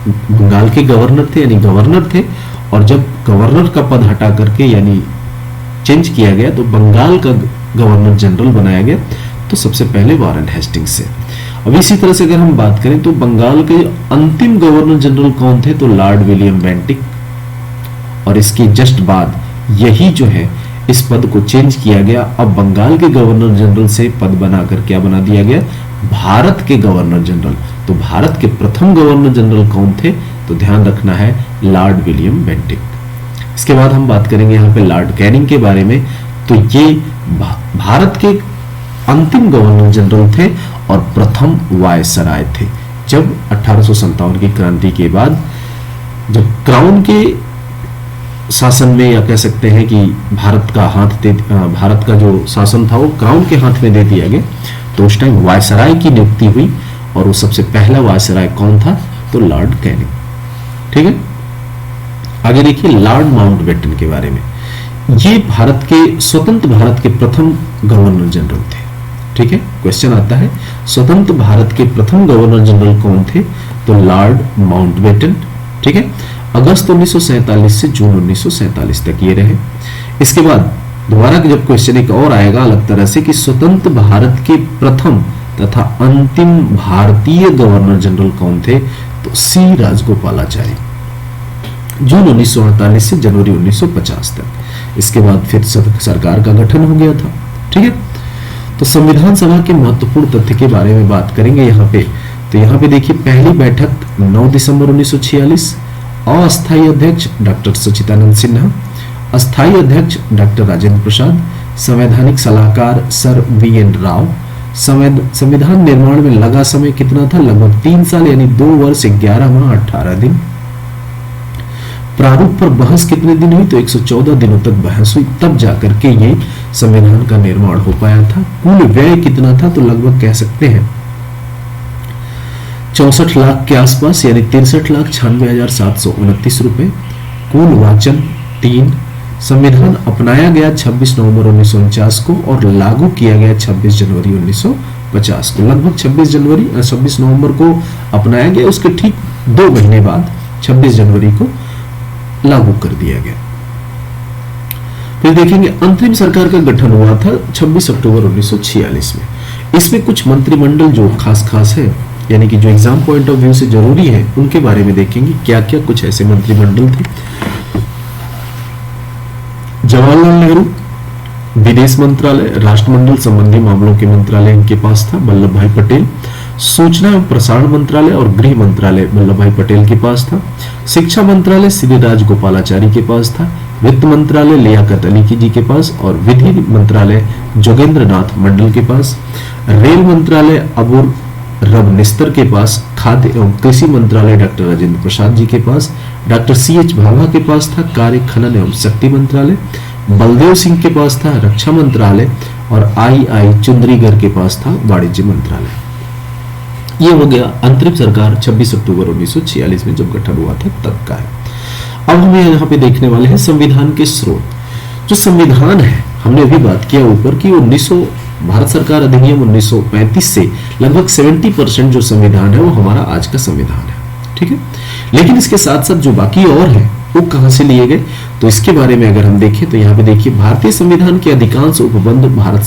बंगाल के गवर्नर थे, यानी गवर्नर थे, और जब गवर्नर का पद हटा करके यानी चेंज किया गया तो बंगाल का गवर्नर जनरल बनाया गया। तो सबसे पहले वारेन हेस्टिंग्स से। अब इसी तरह से अगर हम बात करें तो बंगाल के अंतिम गवर्नर जनरल कौन थे? तो लॉर्ड विलियम बेंटिक। और इसके जस्ट बाद यही जो है इस पद को चेंज किया गया। अब बंगाल के गवर्नर जनरल से पद बनाकर क्या बना दिया गया? भारत के गवर्नर जनरल। तो भारत के प्रथम गवर्नर जनरल कौन थे? तो ध्यान रखना है लॉर्ड विलियम बेंटिक। इसके बाद हम बात करेंगे यहाँ पे लॉर्ड कैनिंग के बारे में। तो ये भारत के अंतिम गवर्नर जनरल थे और प्रथम वायसराय थे। जब 1857 की क्रांति के बाद जब क्राउन के शासन में, या कह सकते हैं कि भारत का जो शासन था वो क्राउन के हाथ में दे दिया गया, तो उस टाइम वायसराय की नियुक्ति हुई। और वो सबसे पहला वायसराय कौन था? तो लॉर्ड कैनिंग। ठीक है, आगे देखिए लॉर्ड माउंटबेटन के बारे में। ये स्वतंत्र भारत के प्रथम गवर्नर जनरल थे। ठीक है, क्वेश्चन आता है स्वतंत्र भारत के प्रथम गवर्नर जनरल कौन थे? तो लॉर्ड माउंटबेटन। ठीक है, अगस्त 1947 से जून 1947 तक ये रहे। इसके बाद दोबारा जब क्वेश्चन एक और आएगा अलग तरह से कि स्वतंत्र भारत के प्रथम तथा अंतिम भारतीय गवर्नर जनरल कौन थे? तो सी राजगोपालाचारी, जून 1948 से जनवरी 1950 तक। इसके बाद फिर सरकार का गठन हो गया था। ठीक है, तो संविधान सभा के महत्वपूर्ण तथ्य के बारे में बात करेंगे यहाँ पे। तो यहाँ पे देखिए, पहली बैठक 9 दिसंबर 1946, अस्थायी अध्यक्ष डॉक्टर सच्चिदानंद सिन्हा, अस्थायी अध्यक्ष डॉक्टर राजेंद्र प्रसाद, संवैधानिक सलाहकार सर VN राव। संविधान निर्माण में लगा समय कितना था? लगभग 3 साल, यानी 2 वर्ष 11 माह 18 दिन। प्रारूप पर बहस कितने दिन हुई? तो 114 दिनों तक बहस हुई, तब जाकर के ये संविधान का निर्माण हो पाया था। कुल व्यय कितना था? तो लगभग कह सकते हैं 64 लाख के आसपास, यानी 63,96,729 रुपए। कुल वाचन 3। संविधान अपनाया गया 26 नवंबर 1949 को और लागू किया गया 26 जनवरी 1950 को। लगभग 26 नवंबर को अपनाया गया, उसके ठीक 2 महीने बाद 26 जनवरी को लागू कर दिया गया। फिर देखेंगे, अंतरिम सरकार का गठन हुआ था 26 अक्टूबर 1946 में। इसमें कुछ मंत्रिमंडल जो खास है, यानी कि जो एग्जाम पॉइंट ऑफ व्यू से जरूरी है, उनके बारे में देखेंगे क्या क्या कुछ ऐसे मंत्रिमंडल थे। जवाहरलाल नेहरू विदेश मंत्रालय, राष्ट्रमंडल संबंधी मामलों के मंत्रालय इनके पास था। वल्लभ भाई पटेल सूचना एवं प्रसारण मंत्रालय और गृह मंत्रालय वल्लभ भाई पटेल के पास था। शिक्षा मंत्रालय श्री राजगोपालाचारी के पास था। वित्त मंत्रालय लियाकत अली जी के पास और विधि मंत्रालय जोगेंद्र नाथ मंडल के पास। रेल मंत्रालय अबुर रब निस्तर के पास। खाद्य एवं कृषि मंत्रालय डॉक्टर राजेंद्र प्रसाद जी के पास। डॉक्टर CH भाभा के पास था कार्य खनन एवं शक्ति मंत्रालय। बलदेव सिंह के पास था रक्षा मंत्रालय और I चुंदरीगर के पास था वाणिज्य मंत्रालय। ये हो गया अंतरिम सरकार 26 अक्टूबर 1946 में जब गठन हुआ था तब का है। अब हम यहाँ पे देखने वाले हैं संविधान के स्रोत। जो संविधान है, हमने अभी बात किया ऊपर कि 1900 भारत सरकार अधिनियम 1935 से लगभग 70% जो संविधान है वो हमारा आज का संविधान है। ठीक है, लेकिन इसके साथ साथ जो बाकी और है वो कहां से लिए गए, तो इसके बारे में अगर हम देखें तो यहाँ पे देखिए, भारतीय संविधान के अधिकांश उपबंध भारत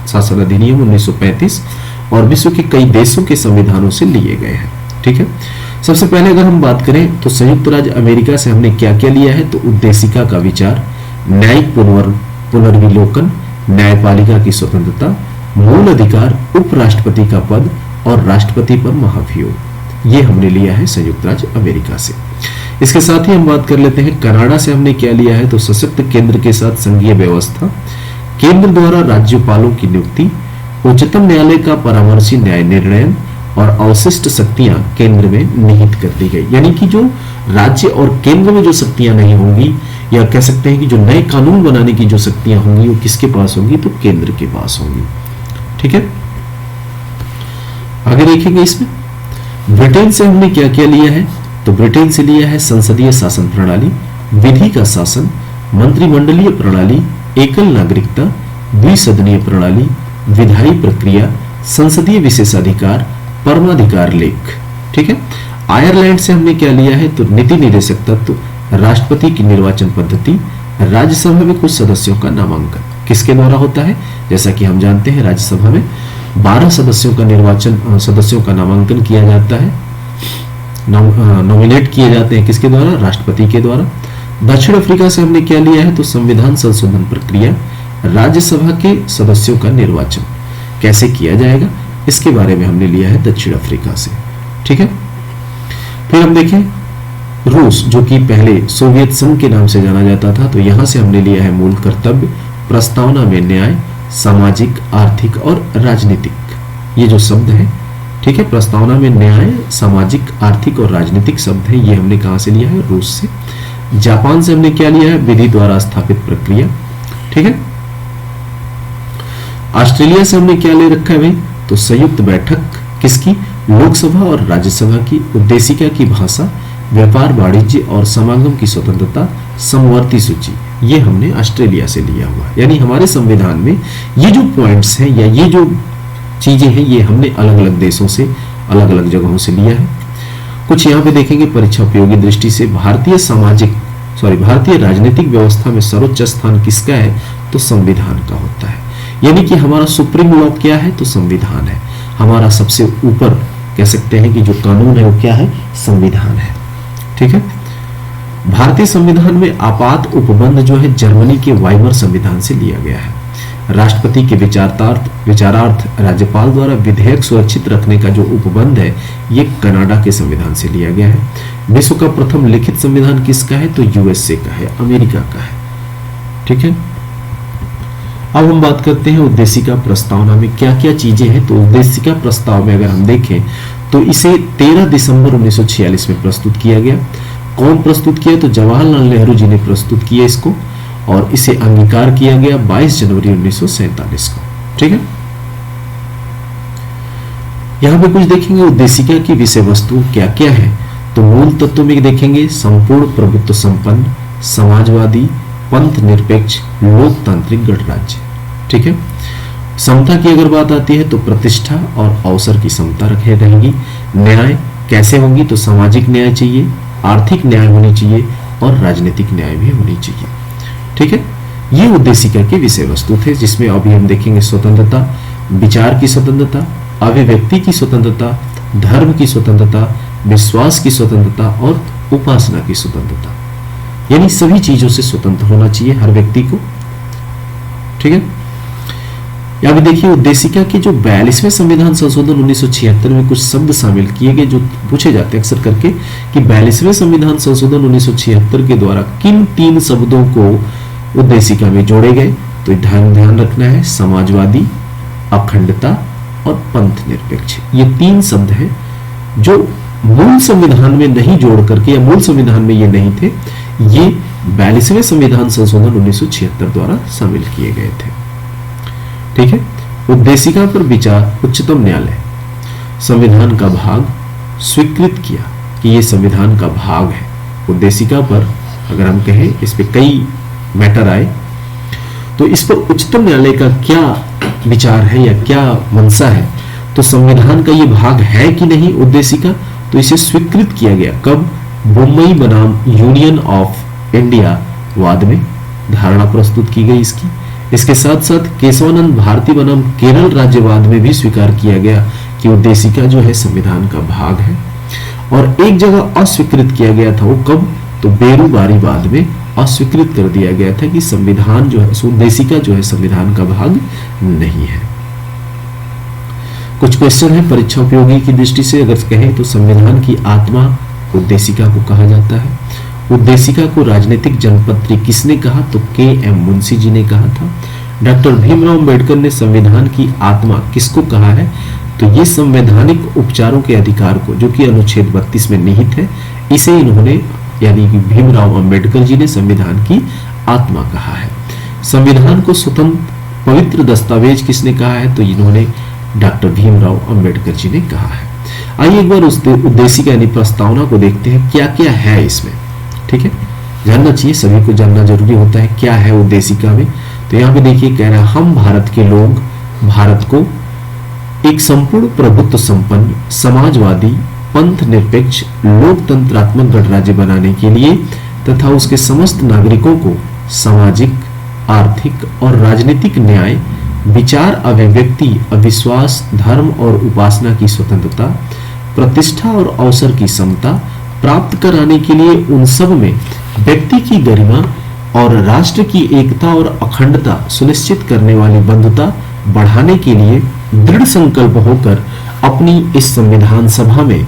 शासन अधिनियम 1935 और विश्व के कई देशों के संविधानों से लिए गए हैं। ठीक है, सबसे पहले अगर हम बात करें तो संयुक्त राज्य अमेरिका से हमने क्या क्या लिया है, तो उद्देशिका का विचार, न्यायिक पुनर्विलोकन, न्यायपालिका की स्वतंत्रता, मूल अधिकार, उपराष्ट्रपति का पद और राष्ट्रपति पर महाभियोग, ये हमने लिया है संयुक्त राज्य अमेरिका से। इसके साथ ही हम बात कर लेते हैं कनाडा से हमने क्या लिया है, तो सशक्त केंद्र के साथ संघीय व्यवस्था, केंद्र द्वारा राज्यपालों की नियुक्ति, उच्चतम न्यायालय का परामर्शी न्याय निर्णय और अवशिष्ट शक्तियां केंद्र में निहित कर दी गई। यानी कि जो राज्य और केंद्र में जो शक्तियां नहीं होंगी, या कह सकते हैं कि जो नए कानून बनाने की जो शक्तियां होंगी वो किसके पास होंगी, तो केंद्र के पास होंगी। ठीक है, आगे देखेंगे इसमें ब्रिटेन से हमने क्या क्या लिया है, तो ब्रिटेन से लिया है संसदीय शासन प्रणाली, विधि का शासन, मंत्रिमंडलीय प्रणाली, एकल नागरिकता, द्विसदनीय प्रणाली, विधायी प्रक्रिया, संसदीय विशेषाधिकार, परमाधिकार लेख। ठीक है, आयरलैंड से हमने क्या लिया है, तो नीति निर्देशक तत्व, राष्ट्रपति की निर्वाचन पद्धति, राज्यसभा में कुछ सदस्यों का नामांकन किसके द्वारा होता है, जैसा कि हम जानते हैं राज्यसभा में 12 सदस्यों का नामांकन किया जाता है, नॉमिनेट किए जाते हैं किसके द्वारा, राष्ट्रपति के द्वारा। दक्षिण अफ्रीका से हमने क्या लिया है, तो संविधान संशोधन प्रक्रिया, राज्यसभा के सदस्यों का निर्वाचन कैसे किया जाएगा, इसके बारे में हमने लिया है दक्षिण अफ्रीका से। ठीक है, फिर हम देखें रूस, जो कि पहले सोवियत संघ के नाम से जाना जाता था, तो यहां से हमने लिया है मूल कर्तव्य, प्रस्तावना में न्याय, सामाजिक, आर्थिक और राजनीतिक, ये जो शब्द है। ठीक है, प्रस्तावना में न्याय, सामाजिक, आर्थिक और राजनीतिक शब्द है, ये हमने कहां से लिया है, रूस से। जापान से हमने क्या लिया है, विधि द्वारा स्थापित प्रक्रिया। ठीक है, ऑस्ट्रेलिया से हमने क्या ले रखा है भाई, तो संयुक्त बैठक किसकी, लोकसभा और राज्यसभा की, उद्देशिका की भाषा, व्यापार वाणिज्य और समागम की स्वतंत्रता, समवर्ती सूची, ये हमने ऑस्ट्रेलिया से लिया हुआ है। यानी हमारे संविधान में ये जो पॉइंट्स हैं या ये जो चीजें हैं, ये हमने अलग अलग देशों से, अलग अलग जगहों से लिया है। कुछ यहाँ पे देखेंगे परीक्षा उपयोगी दृष्टि से, भारतीय राजनीतिक व्यवस्था में सर्वोच्च स्थान किसका है, तो संविधान का होता है। यानी कि हमारा सुप्रीम लॉ क्या है, तो संविधान है। हमारा सबसे ऊपर कह सकते हैं कि जो कानून है वो क्या है, संविधान है। ठीक है। भारतीय संविधान में आपात उपबंध जो है जर्मनी के वाइमर संविधान से लिया गया है। राष्ट्रपति के विचारार्थ राज्यपाल द्वारा विधेयक सुरक्षित रखने का जो उपबंध है ये कनाडा के संविधान से लिया गया है। विश्व का प्रथम लिखित संविधान किसका है, तो यूएसए का है, अमेरिका का है। ठीक है। अब हम बात करते हैं उद्देशिका प्रस्तावना में क्या क्या चीजें हैं। तो उद्देशिका प्रस्ताव में अगर हम देखें तो इसे 13 दिसंबर 1946 में प्रस्तुत किया गया। कौन प्रस्तुत किया, तो जवाहरलाल नेहरू जी ने प्रस्तुत किया इसको, और इसे अंगीकार किया गया 22 जनवरी 1947 को। ठीक है। यहां पे कुछ देखेंगे उद्देशिका की विषय वस्तु क्या क्या है। तो मूल तत्व में देखेंगे संपूर्ण प्रभुत्व संपन्न, समाजवादी, पंथ निरपेक्ष, लोकतांत्रिक गणराज्य। ठीक है। समता की अगर बात आती है तो प्रतिष्ठा और अवसर की समता रखे रहेगी। न्याय कैसे होंगी, तो सामाजिक न्याय चाहिए, आर्थिक न्याय होनी चाहिए और राजनीतिक न्याय भी होनी चाहिए। ठीक है। ये उद्देशिका के विषय वस्तु थे, जिसमें अभी हम देखेंगे स्वतंत्रता, विचार की स्वतंत्रता, अभिव्यक्ति की स्वतंत्रता, धर्म की स्वतंत्रता, विश्वास की स्वतंत्रता और उपासना की स्वतंत्रता, यानी सभी चीजों से स्वतंत्र होना चाहिए हर व्यक्ति को। ठीक है। यहां भी देखिए उद्देशिका के जो 42वें संविधान संशोधन 1976 में कुछ शब्द शामिल किए गए जो पूछे जाते हैं अक्सर करके कि 42वें संविधान संशोधन 1976 के द्वारा किन 3 शब्दों को उद्देशिका में जोड़े गए। तो ध्यान रखना है, समाजवादी, अखंडता और पंथ निरपेक्ष। ये 3 शब्द हैं जो मूल संविधान में नहीं जोड़ करके, या मूल संविधान में ये नहीं थे, ये 42वें संविधान संशोधन 1976 द्वारा शामिल किए गए थे। ठीक है। उद्देशिका पर विचार उच्चतम न्यायालय संविधान का भाग स्वीकृत किया कि ये संविधान का भाग है। उद्देशिका पर अगर हम कहें, इस पे कई मैटर आए, तो इस पर उच्चतम न्यायालय का क्या विचार है या क्या मंशा है। तो संविधान का ये भाग है कि नहीं उद्देशिका, तो इसे स्वीकृत किया गया कब, मुंबई बनाम यूनियन ऑफ इंडिया वाद में धारणा प्रस्तुत की गई इसकी। इसके साथ साथ केशवानंद भारती बनाम केरल राज्यवाद में भी स्वीकार किया गया कि उद्देशिका जो है संविधान का भाग है। और एक जगह अस्वीकृत किया गया था, वो कब, तो बेरूबारी वाद में अस्वीकृत कर दिया गया था कि संविधान जो है, उद्देशिका जो है संविधान का भाग नहीं है। कुछ क्वेश्चन है परीक्षा उपयोगी की दृष्टि से अगर कहें तो संविधान की आत्मा उद्देशिका को कहा जाता है। उद्देशिका को राजनीतिक जनपत्री किसने कहा, तो के.एम. मुंशी जी ने कहा था। डॉक्टर भीमराव अंबेडकर ने संविधान की आत्मा किसको कहा है, तो ये संवैधानिक उपचारों के अधिकार को, जो कि अनुच्छेद 32 में निहित है, इसे इन्होंने यानी कि भीमराव अंबेडकर जी ने संविधान की आत्मा कहा है। संविधान को स्वतंत्र पवित्र दस्तावेज किसने कहा है, तो इन्होंने डॉक्टर भीमराव अंबेडकर जी ने कहा है। आइए एक बार उस उद्देशिका यानी प्रस्तावना को देखते हैं क्या क्या है इसमें। ठीक है। जानना चाहिए, सभी को जानना जरूरी होता है क्या है उद्देशिका में। तो यहाँ पे देखिए कह रहा है, हम भारत के लोग भारत को एक संपूर्ण प्रभुत्व संपन्न, समाजवादी, पंथ निरपेक्ष, लोकतंत्रात्मक गणराज्य बनाने के लिए तथा उसके समस्त नागरिकों को सामाजिक, आर्थिक और राजनीतिक न्याय, विचार अभिव्यक्ति, अविश्वास, धर्म और उपासना की स्वतंत्रता, प्रतिष्ठा और अवसर की समता प्राप्त कराने के लिए उन सब में व्यक्ति की गरिमा और राष्ट्र की एकता और अखंडता सुनिश्चित करने वाली बंधुता बढ़ाने के लिए दृढ़ संकल्प होकर अपनी इस संविधान सभा में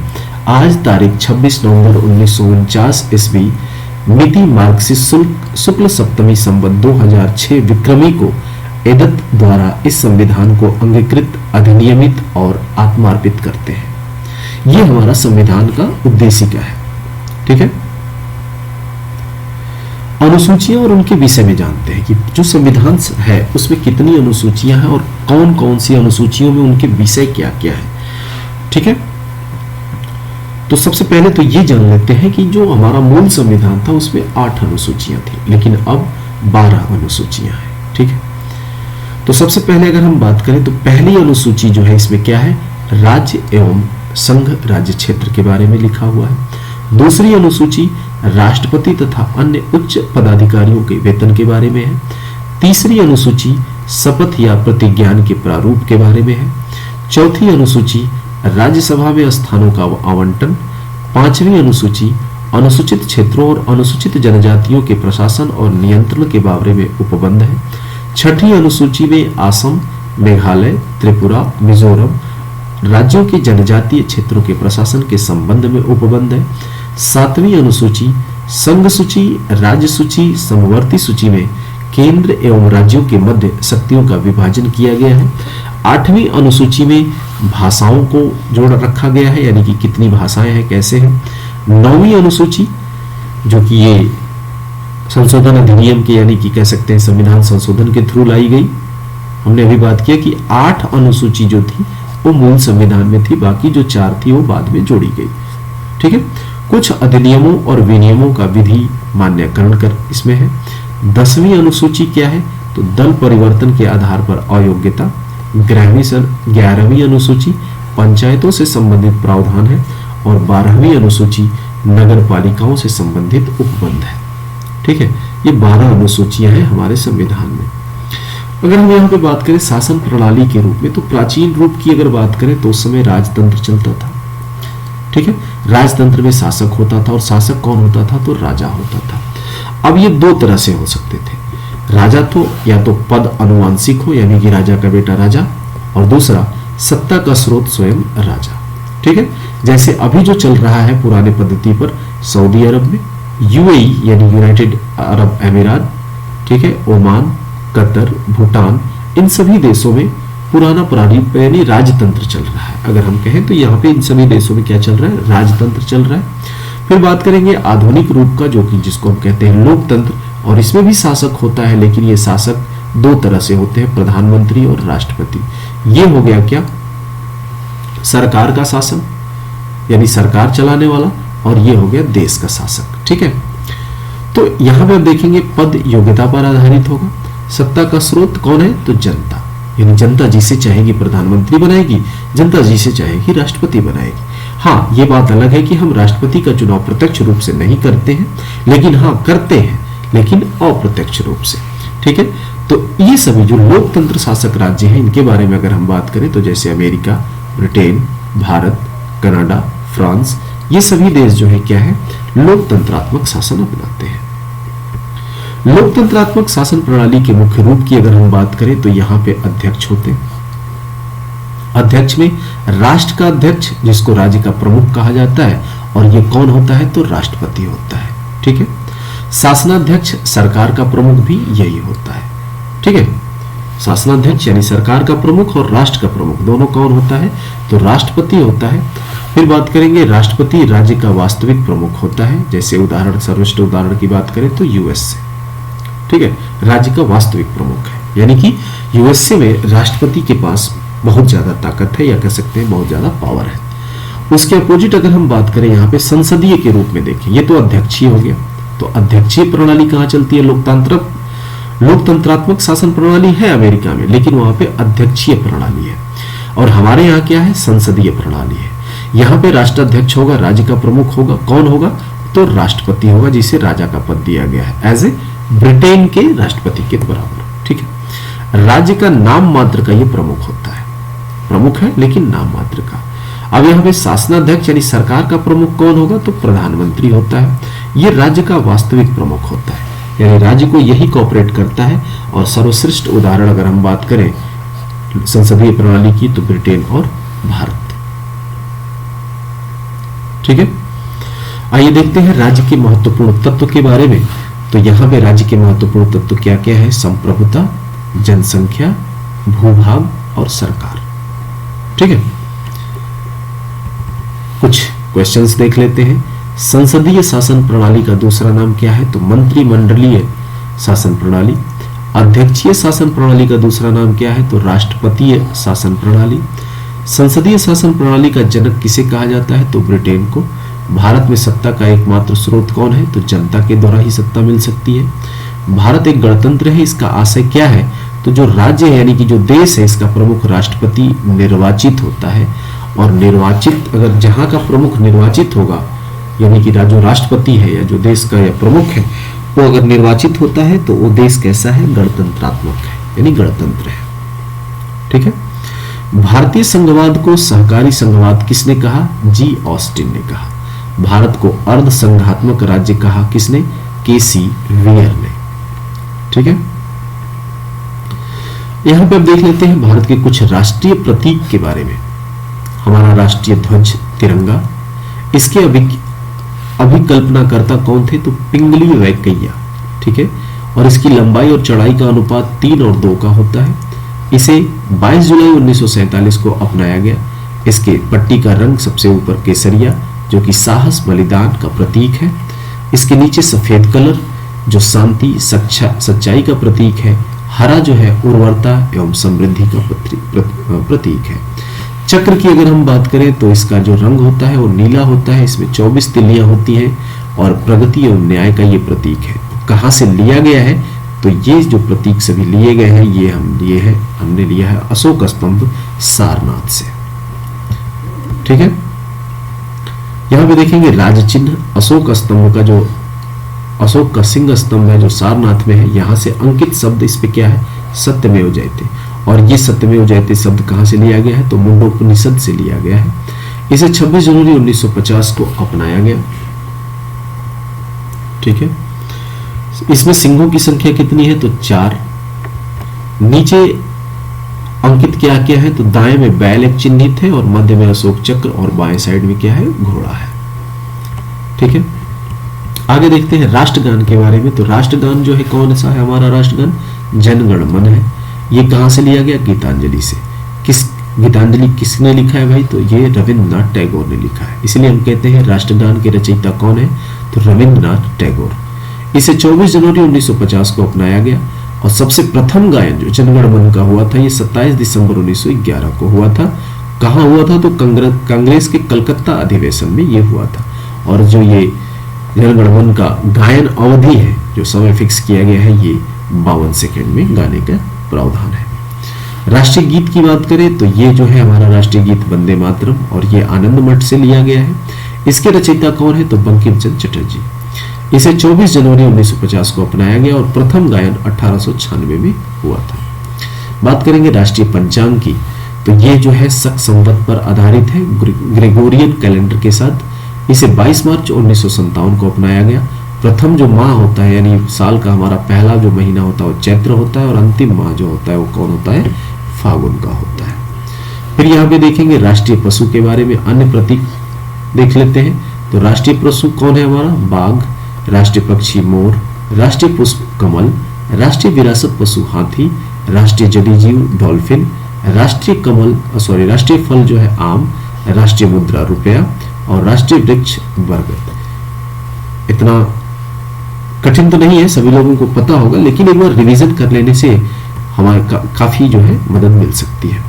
आज तारीख 26 नवंबर 1949 ईस्वी मिति मार्गशीर्ष शुक्ल सप्तमी संवत 2006 विक्रमी को एदत द्वारा इस संविधान को अंगीकृत, अधिनियमित और आत्मार्पित करते हैं। यह हमारा संविधान का उद्देशिका है। ठीक है। अनुसूचियां और उनके विषय में जानते हैं कि जो संविधान है उसमें कितनी अनुसूचियां हैं और कौन कौन सी अनुसूचियों में उनके विषय क्या क्या है। ठीक है। तो सबसे पहले तो ये जान लेते हैं कि जो हमारा मूल संविधान था उसमें 8 अनुसूचियां थी, लेकिन अब 12 अनुसूचियां हैं। ठीक है। तो सबसे पहले अगर हम बात करें तो पहली अनुसूची जो है इसमें क्या है, राज्य एवं संघ राज्य क्षेत्र के बारे में लिखा हुआ है। दूसरी अनुसूची राष्ट्रपति तथा अन्य उच्च पदाधिकारियों के वेतन के बारे में है। तीसरी अनुसूची शपथ या प्रतिज्ञान के प्रारूप के बारे में है। चौथी अनुसूची राज्यसभा में स्थानों का आवंटन। 5वीं अनुसूची अनुसूचित क्षेत्रों और अनुसूचित जनजातियों के प्रशासन और नियंत्रण के बारे में उपबंध है। 6ठी अनुसूची में असम, मेघालय, त्रिपुरा, मिजोरम राज्यों के जनजातीय क्षेत्रों के प्रशासन के संबंध में उपबंध है। 7वीं अनुसूची संघ सूची, राज्य सूची, समवर्ती सूची में केंद्र एवं राज्यों के मध्य शक्तियों का विभाजन किया गया है। 8वीं अनुसूची में भाषाओं को जोड़ रखा गया है, यानी कि कितनी भाषाएं हैं, कैसे हैं। 9वीं अनुसूची जो कि ये संशोधन अधिनियम के यानी कि कह सकते हैं संविधान संशोधन के थ्रू लाई गई। हमने अभी बात किया कि 8 अनुसूची जो थी वो मूल संविधान में थी, बाकी जो 4 थी वो बाद में जोड़ी गई। ठीक है, कुछ अधिनियमों और विनियमों का विधि मान्यकरण कर इसमें है। 10वीं अनुसूची क्या है, तो दल परिवर्तन के आधार पर अयोग्यता। 11वीं अनुसूची पंचायतों से संबंधित प्रावधान है और 12वीं अनुसूची नगर पालिकाओं से संबंधित उपबंध है। ठीक है, ये 12 अनुसूचियां हैं हमारे संविधान में। अगर हम यहाँ पे बात करें शासन प्रणाली के रूप में, तो प्राचीन रूप की अगर बात करें तो उस समय राजतंत्र चलता था। ठीक है, राजतंत्र में शासक होता था और शासक कौन होता था, तो राजा होता था। अब ये 2 तरह से हो सकते थे। राजा तो या तो पद अनुवांशिक हो, यानी कि राजा का बेटा राजा, और दूसरा सत्ता का स्रोत स्वयं राजा। ठीक है, जैसे अभी जो चल रहा है पुराने पद्धति पर सऊदी अरब में, यूएई यानी यूनाइटेड अरब अमीरात, ठीक है, ओमान, कतर, भूटान, इन सभी देशों में पुराना प्रारूप यानी राजतंत्र चल रहा है। अगर हम कहें तो यहाँ पे इन सभी देशों में क्या चल रहा है, राजतंत्र चल रहा है। फिर बात करेंगे आधुनिक रूप का, जो कि जिसको हम कहते हैं लोकतंत्र, और इसमें भी शासक होता है, लेकिन ये शासक 2 तरह से होते हैं, प्रधानमंत्री और राष्ट्रपति। ये हो गया क्या, सरकार का शासन यानी सरकार चलाने वाला, और ये हो गया देश का शासक। ठीक है, तो यहां पे आप देखेंगे पद योग्यता पर आधारित होगा। सत्ता का स्रोत कौन है, तो जनता, यानी जनता जिसे चाहेगी प्रधानमंत्री बनाएगी, जनता जिसे चाहेगी राष्ट्रपति बनाएगी। हाँ, ये बात अलग है कि हम राष्ट्रपति का चुनाव प्रत्यक्ष रूप से नहीं करते हैं, लेकिन हाँ करते हैं, लेकिन अप्रत्यक्ष रूप से। ठीक है, तो ये सभी जो लोकतंत्र शासक राज्य हैं, इनके बारे में अगर हम बात करें तो जैसे America, Britain, Bharat, Canada, France, ये सभी देश जो है क्या है, लोकतंत्रात्मक शासन अपनाते हैं। लोकतंत्रात्मक शासन प्रणाली के मुख्य रूप की अगर हम बात करें तो यहाँ पे अध्यक्ष होते हैं। अध्यक्ष में राष्ट्र का अध्यक्ष, जिसको राज्य का प्रमुख कहा जाता है, और ये कौन होता है, तो राष्ट्रपति होता है। ठीक है, शासनाध्यक्ष सरकार का प्रमुख भी यही होता है। ठीक है, शासनाध्यक्ष यानी सरकार का प्रमुख और राष्ट्र का प्रमुख दोनों कौन होता है, तो राष्ट्रपति होता है। फिर बात करेंगे राष्ट्रपति राज्य का वास्तविक प्रमुख होता है। जैसे उदाहरण, सर्वश्रेष्ठ उदाहरण की बात करें तो यूएसए, ठीक है, राज्य का वास्तविक प्रमुख है, यानी कि यूएसए में राष्ट्रपति के पास बहुत ज्यादा ताकत है, या कह सकते हैं बहुत ज्यादा पावर है। उसके अपोजिट अगर हम बात करें यहाँ पे संसदीय के रूप में देखें, ये तो अध्यक्षीय हो गया। तो अध्यक्षीय प्रणाली कहाँ चलती है, लोकतंत्रात्मक शासन प्रणाली है अमेरिका में, लेकिन वहां पे अध्यक्षीय प्रणाली है। और हमारे यहाँ क्या है, संसदीय प्रणाली है। यहाँ पे राष्ट्राध्यक्ष होगा, राज्य का प्रमुख होगा, कौन होगा, तो राष्ट्रपति होगा, जिसे राजा का पद दिया गया है, एज ए ब्रिटेन के राष्ट्रपति के बराबर। ठीक है, राज्य का नाम मात्र का ये प्रमुख होता है, प्रमुख है लेकिन नाम मात्र का। अब यहाँ पे शासनाध्यक्ष यानी सरकार का प्रमुख कौन होगा, तो प्रधानमंत्री होता है। ये राज्य का वास्तविक प्रमुख होता है, यानी राज्य को यही कोऑपरेट करता है। और सर्वश्रेष्ठ उदाहरण अगर हम बात करें संसदीय प्रणाली की, तो ब्रिटेन और भारत। ठीक है, आइए देखते हैं राज्य के महत्वपूर्ण तत्व के बारे में। तो यहां पे राज्य के महत्वपूर्ण तत्व क्या क्या है, संप्रभुता, जनसंख्या, भूभाग और सरकार। ठीक है, कुछ क्वेश्चंस देख लेते हैं। संसदीय शासन प्रणाली का दूसरा नाम क्या है, तो मंत्रिमंडलीय शासन प्रणाली। अध्यक्षीय शासन प्रणाली का दूसरा नाम क्या है, तो राष्ट्रपतीय शासन प्रणाली। संसदीय शासन प्रणाली का जनक किसे कहा जाता है, तो ब्रिटेन को। भारत में सत्ता का एकमात्र स्रोत कौन है, तो जनता के द्वारा ही सत्ता मिल सकती है। भारत एक गणतंत्र है, इसका आशय क्या है, तो जो राज्य है यानी कि जो देश है, इसका प्रमुख राष्ट्रपति निर्वाचित होता है। और निर्वाचित, अगर जहां का प्रमुख निर्वाचित होगा, यानी कि जो राष्ट्रपति है या जो देश का या प्रमुख है, वो अगर निर्वाचित होता है तो वो देश कैसा है, गणतंत्रात्मक है, यानी गणतंत्र है। ठीक है, भारतीय संघवाद को सहकारी संघवाद किसने कहा? जी ऑस्टिन ने कहा। भारत को अर्ध संघात्मक राज्य कहा किसने? केसी वियर ने। ठीक है, यहां पे अब देख लेते हैं भारत के कुछ राष्ट्रीय प्रतीक के बारे में। हमारा राष्ट्रीय ध्वज तिरंगा, इसके अभिकल्पनाकर्ता कौन थे? तो पिंगली वैंकैया। ठीक है, और इसकी लंबाई और चौड़ाई का अनुपात 3 और 2 का होता है। इसे 22 जुलाई 1947 को अपनाया गया। इसके पट्टी का रंग सबसे ऊपर केसरिया, जो कि साहस बलिदान का प्रतीक है। इसके नीचे सफेद कलर, जो शांति सच्चाई का प्रतीक है। हरा जो है उर्वरता एवं समृद्धि का प्रतीक है। चक्र की अगर हम बात करें तो इसका जो रंग होता है वो नीला होता है। इसमें 24 तिल्लियां होती हैं और प्रगति एवं न्याय का ये प्रतीक है। कहां से लिया गया है? तो ये जो प्रतीक सभी लिए गए हैं ये हमने लिया है अशोक स्तंभ सारनाथ से। ठीक है, यहां पे देखेंगे राज चिन्ह अशोक स्तंभ का, जो अशोक का सिंह स्तंभ है जो सारनाथ में है, यहां से अंकित शब्द इस पे क्या है? सत्यमेव जयते। और ये सत्यमेव जयते शब्द कहां से लिया गया है? तो मुंडोपनिषद से लिया गया है। इसे 26 जनवरी 1950 को अपनाया गया। ठीक है, इसमें सिंहों की संख्या कितनी है? तो 4। नीचे अंकित क्या क्या है? तो दाएं में बैल एक चिन्हित है और मध्य में अशोक चक्र और बाएं साइड में क्या है? घोड़ा है। ठीक है, आगे देखते हैं राष्ट्रगान के बारे में। तो राष्ट्रगान जो है कौन सा है? हमारा राष्ट्रगान जन गण मन है। ये कहां से लिया गया? गीतांजलि से। गीतांजलि किसने लिखा है भाई? तो ये रविंद्रनाथ टैगोर ने लिखा है। इसलिए हम कहते हैं राष्ट्रगान के रचयिता कौन है? तो रविंद्रनाथ टैगोर। इसे 24 जनवरी 1950 को अपनाया गया और सबसे प्रथम गायन जो जनगण मन का हुआ था ये 27 दिसंबर 1911 को हुआ था। कहां हुआ था? तो कांग्रेस के कलकत्ता अधिवेशन में ये हुआ था। और जो ये जनगण मन का गायन अवधि है, जो समय फिक्स किया गया है, ये 52 सेकेंड में गाने का प्रावधान है। राष्ट्रीय गीत की बात करें तो ये जो है हमारा राष्ट्रीय गीत वंदे मातरम और ये आनंद मठ से लिया गया है। इसके रचयिता कौन है? तो बंकिम चंद्र चटर्जी। इसे 24 जनवरी 1950 को अपनाया गया और प्रथम गायन 1896 में हुआ था। बात करेंगे राष्ट्रीय पंचांग की, तो ये जो है शक संवत पर आधारित है ग्रेगोरियन कैलेंडर के साथ। इसे 22 मार्च 1957 को अपनाया गया। प्रथम जो माह होता है यानी साल का हमारा पहला जो महीना होता है वो चैत्र होता है और अंतिम माह जो होता है वो कौन होता है? फागुन का होता है। फिर यहाँ पे देखेंगे राष्ट्रीय पशु के बारे में अन्य प्रतीक देख लेते हैं। तो राष्ट्रीय पशु कौन है हमारा? बाघ। राष्ट्रीय पक्षी मोर। राष्ट्रीय पुष्प कमल। राष्ट्रीय विरासत पशु हाथी। राष्ट्रीय जलीय जीव डॉल्फिन। राष्ट्रीय फल जो है आम। राष्ट्रीय मुद्रा रुपया और राष्ट्रीय वृक्ष बरगद। इतना कठिन तो नहीं है, सभी लोगों को पता होगा, लेकिन एक बार रिवीजन कर लेने से हमारे काफी जो है मदद मिल सकती है।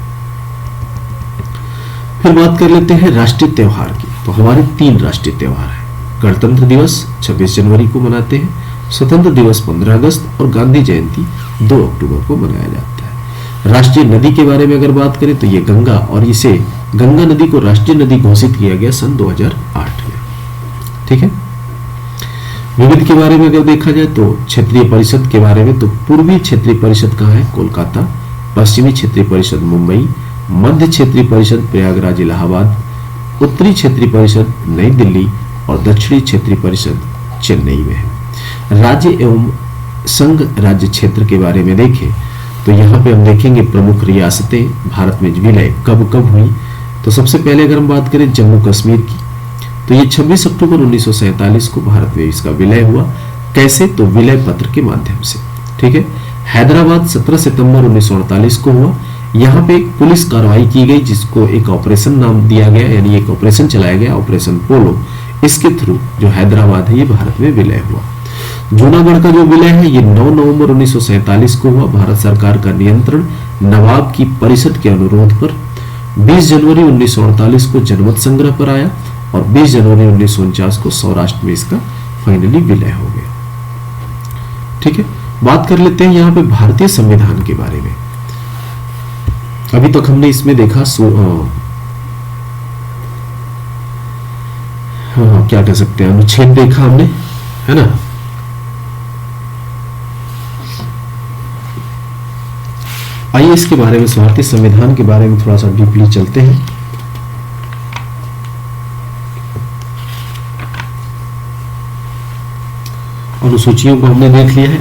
फिर बात कर लेते हैं राष्ट्रीय त्योहार की। तो हमारे 3 राष्ट्रीय त्योहार हैं। गणतंत्र दिवस 26 जनवरी को मनाते हैं, स्वतंत्र दिवस 15 अगस्त और गांधी जयंती 2 अक्टूबर को मनाया जाता है। राष्ट्रीय नदी के बारे में अगर बात करें तो ये गंगा, और इसे गंगा नदी को राष्ट्रीय नदी घोषित किया गया सन 2008 में। ठीक है, विविध के बारे में अगर देखा जाए तो क्षेत्रीय परिषद के बारे में, तो पूर्वी क्षेत्रीय परिषद कहाँ है? कोलकाता। पश्चिमी क्षेत्रीय परिषद मुंबई। मध्य क्षेत्रीय परिषद प्रयागराज इलाहाबाद। उत्तरी क्षेत्रीय परिषद नई दिल्ली और दक्षिणी क्षेत्रीय परिषद चेन्नई में है। राज्य एवं संघ राज्य क्षेत्र के बारे में देखें तो यहाँ पे हम देखेंगे प्रमुख रियासतें भारत में विलय कब कब हुई। तो सबसे पहले अगर हम बात करें जम्मू कश्मीर की, तो ये 26 अक्टूबर 1947 को भारत में इसका विलय हुआ। कैसे? तो विलय पत्र के माध्यम से। ठीक है, हैदराबाद 17 सितंबर 1948 को हुआ। यहाँ पे एक पुलिस कार्रवाई की गई जिसको एक ऑपरेशन नाम दिया गया, यानी एक ऑपरेशन चलाया गया, ऑपरेशन पोलो। इसके थ्रू जो हैदराबाद है ये भारत में विलय हुआ। जूनागढ़ का जो विलय है ये 9 नवंबर 1947 को हुआ। भारत सरकार का नियंत्रण नवाब की परिषद के अनुरोध पर 20 जनवरी 1948 को जनमत संग्रह पर आया और 20 जनवरी 1949 को सौराष्ट्र में इसका फाइनली विलय हो गया। ठीक है, बात कर लेते हैं यहाँ पे भारतीय संविधान के बारे में। अभी तक हमने इसमें देखा क्या कह सकते हैं, अनुच्छेद देखा हमने, है ना। आइए इसके बारे में, भारतीय संविधान के बारे में थोड़ा सा डीपली चलते हैं। अनुसूचियों को हमने देख लिया है,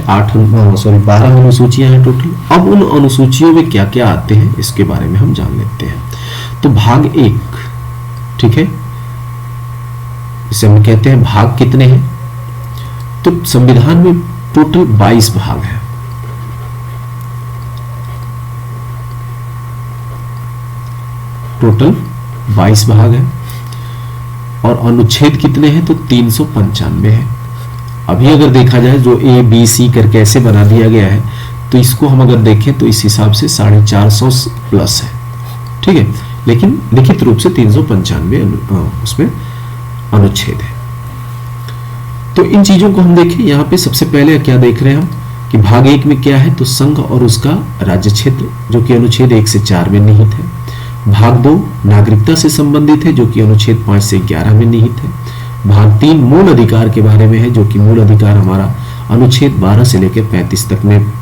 12 अनुसूचियां हैं टोटल। अब उन अनुसूचियों में क्या क्या आते हैं इसके बारे में हम जान लेते हैं। तो भाग 1, ठीक है, इसे हम कहते हैं भाग कितने हैं। तो संविधान में टोटल 22 भाग है। टोटल 22 भाग है और अनुच्छेद कितने हैं, तो 395 है। अभी अगर देखा जाए जो ए बी सी करके ऐसे बना दिया गया है, तो इसको हम अगर देखें तो इस हिसाब से 450 प्लस है, ठीक है, लेकिन लिखित रूप से 395 उसमें अनुच्छेद है। तो इन चीजों को हम देखें। यहां पे सबसे पहले क्या देख रहे हैं हम कि भाग 1 में क्या है, तो संघ और उसका राज्य क्षेत्र, जो कि अनुच्छेद 1 से 4 में निहित है। भाग 2 नागरिकता से संबंधित है, जो कि अनुच्छेद 5 से 11 में निहित है। भाग 3 मूल अधिकार के बारे में है, जो कि मूल अधिकार हमारा अनुच्छेद 12 से लेकर 35 तक में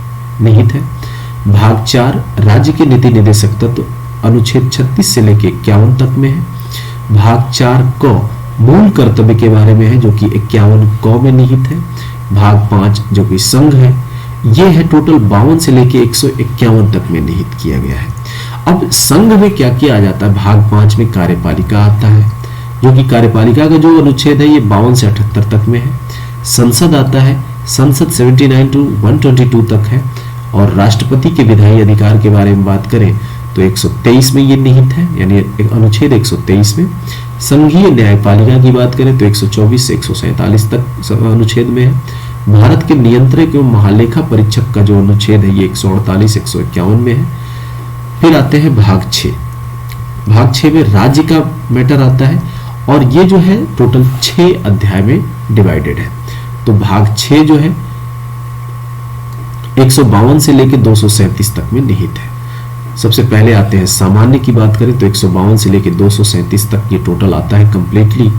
निहित है। भाग 4 राज्य के नीति निदेशक तत्व, अनुच्छेद 36 से लेकर 51 तक में है। भाग 4 क मूल कर्तव्य के बारे में है, जो कि 51 क में निहित है। भाग 5 जो कि संघ है, ये है टोटल 52 से लेकर 151 तक में निहित किया गया है। अब संघ में क्या किया जाता है, भाग 5 में कार्यपालिका आता है, जो कि कार्यपालिका का जो अनुच्छेद है ये 52 से 78 तक में है। संसद आता है, संसद 79 to 122 तक है। और राष्ट्रपति के विधायी अधिकार के बारे में बात करें तो 123 में ये निहित है, यानी अनुच्छेद 123 में। संघीय न्यायपालिका की बात करें तो 124 से 147 तक अनुच्छेद में है। भारत के नियंत्रक एवं महालेखा परीक्षक का जो अनुच्छेद है ये 148 151 में है। फिर आते हैं भाग 6। भाग 6 में राज्य का मैटर आता है और ये जो है टोटल 6 अध्याय में डिवाइडेड है। तो भाग 6 जो है 152 से लेकर 237 तक में निहित है। सबसे पहले आते हैं सामान्य की बात करें तो 152 से लेकर 237 तक ये टोटल आता है कंप्लीटली।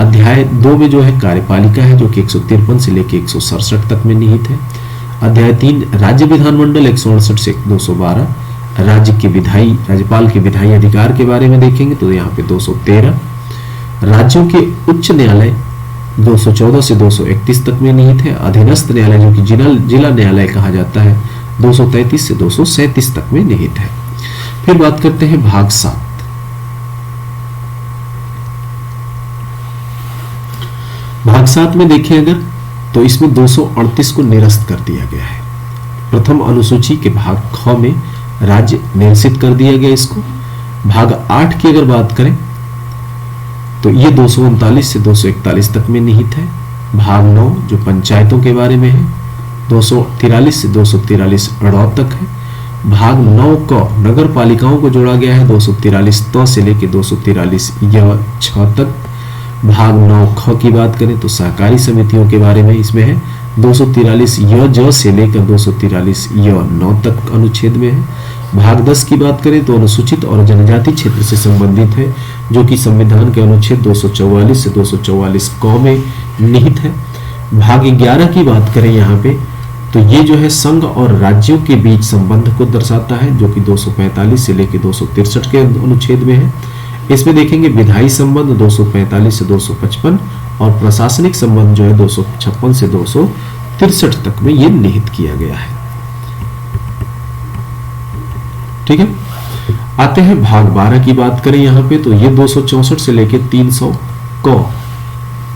अध्याय 2 में जो है कार्यपालिका है, जो कि 153 से लेकर 167 तक में निहित है। अध्याय 3 राज्य विधानमंडल 168 से 212। राज्य के विधायी, राज्यपाल के विधायी अधिकार के बारे में देखेंगे तो यहाँ पे 213। राज्यों के उच्च न्यायालय 214 से 231 तक में निहित है। अधीनस्थ न्यायालय, जो कि जिला न्यायालय कहा जाता है, 233 से 237 तक में निहित है। फिर बात करते हैं भाग 7। भाग 7 में देखें अगर तो इसमें 238 को निरस्त कर दिया गया है। प्रथम अनुसूची के भाग ख में राज्य निरसित कर दिया गया इसको। भाग 8 की अगर बात करें तो ये 239 से 241 तक में निहित है। भाग 9 जो पंचायतों के बारे में है 243 से 243 अड़ौ तक है। भाग 9 क नगर पालिकाओं को जोड़ा गया है 243 त से लेकर 243 य छ तक। भाग 9 ख की बात करें तो सहकारी समितियों के बारे में इसमें है 243 य ज से लेकर 243 य 9 तक अनुच्छेद में है। भाग 10 की बात करें तो अनुसूचित और जनजाति क्षेत्र से संबंधित है, जो कि संविधान के अनुच्छेद 244 से 244 क में निहित है। भाग 11 की बात करें यहाँ पे तो ये जो है संघ और राज्यों के बीच संबंध को दर्शाता है, जो कि 245 से लेकर 263 के अनुच्छेद में है। इसमें देखेंगे विधायी संबंध 245 से 255 और प्रशासनिक संबंध जो है 256 से 263 तक में ये निहित किया गया है। ठीक है, आते हैं भाग 12 की बात करें यहाँ पे तो ये 264 से लेकर 300 क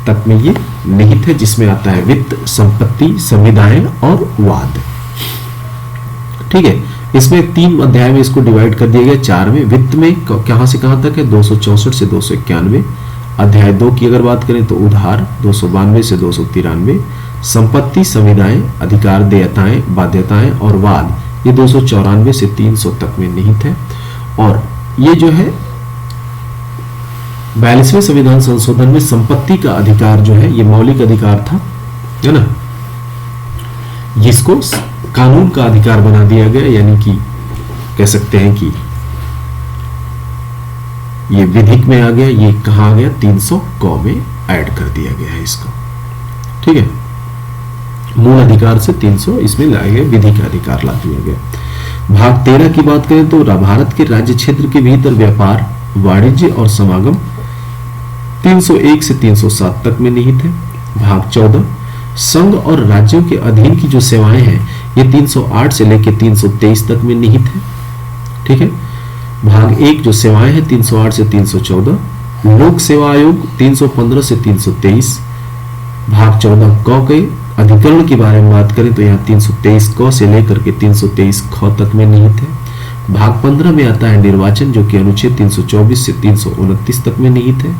तक में ये निहित है, जिसमें आता है वित्त, संपत्ति, संविदाएं और वाद। ठीक है, इसमें 3 अध्याय में इसको डिवाइड कर दिया गया। 4 में वित्त में कहां से कहां तक है 264 से 291। अध्याय 2 की अगर बात करें तो उधार 292 से 293। संपत्ति, संविदाएं, अधिकार, देयताएं, बाध्यताएं और वाद ये 294 से 300 तक में निहित है। और ये जो है 42वें संविधान संशोधन में संपत्ति का अधिकार जो है ये मौलिक अधिकार था, है ना, जिसको कानून का अधिकार बना दिया गया, यानी कि कह सकते हैं कि ये विधिक में आ गया। ये कहां आ गया 300 क में ऐड कर दिया गया है इसको। ठीक है, मूल अधिकार से 300 इसमें लाया गया, विधि का अधिकार ला दिया गया। भाग 13 की बात करें तो भारत के राज्य क्षेत्र के भीतर व्यापार, वाणिज्य और समागम 301 से 307 तक में निहित है। भाग 14 संघ और राज्यों के अधीन की जो सेवाएं हैं ये 308 से लेकर 323 तक में निहित है। ठीक है। भाग 1 जो सेवाएं हैं 308 से 314, लोक सेवा आयोग 315 से 323। भाग 14 क के अधिकरण के बारे में बात करें तो यहाँ 323 क से लेकर के 323 ख तक में निहित है। भाग 15 में आता है निर्वाचन जो कि अनुच्छेद 324 से 329 तक में निहित है।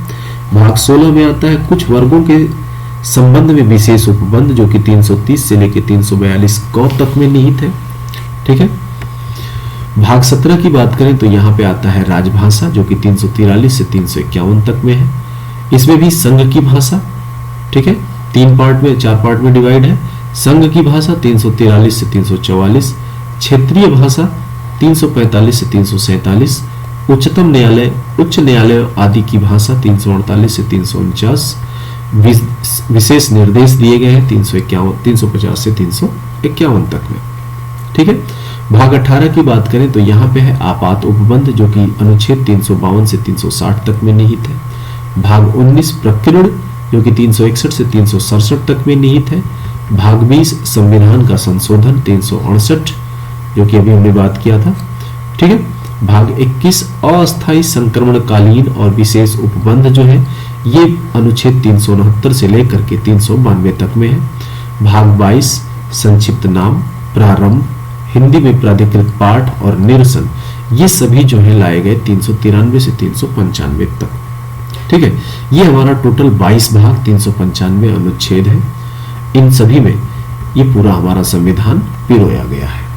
भाग 16 में आता है कुछ वर्गों के संबंध में विशेष उपबंध जो कि 330 से लेकर 342 क तक में निहित है। ठीक है। भाग 17 की बात करें तो यहाँ पे आता है राजभाषा जो कि 343 से 351 तक में है। इसमें भी संघ की भाषा, ठीक है, 4 पार्ट में डिवाइड है। संघ की भाषा 343 से 344, क्षेत्रीय भाषा 345 से 347, उच्चतम न्यायालय, उच्च न्यायालय आदि की भाषा 348 से 349, विशेष निर्देश दिए गए हैं 350 से 351 तक में। ठीक है। भाग 18 की बात करें तो यहाँ पे है आपात उपबंध जो कि अनुच्छेद 352 से 360 तक में निहित है। भाग 19 प्रकीर्ण जो कि 361 से 367 तक में निहित है। भाग 20 संविधान का संशोधन 368 जो कि अभी हमने बात किया था। ठीक है। भाग 21 अस्थायी संक्रमणकालीन और विशेष उपबंध जो है ये अनुच्छेद 369 से लेकर के 392 तक में है। भाग 22 संक्षिप्त नाम, प्रारंभ, हिंदी में प्राधिकृत पाठ और निरसन ये सभी जो है लाए गए 393 से 395 तक। ठीक है। ये हमारा टोटल 22 भाग 395 अनुच्छेद है। इन सभी में ये पूरा हमारा संविधान पिरोया गया है।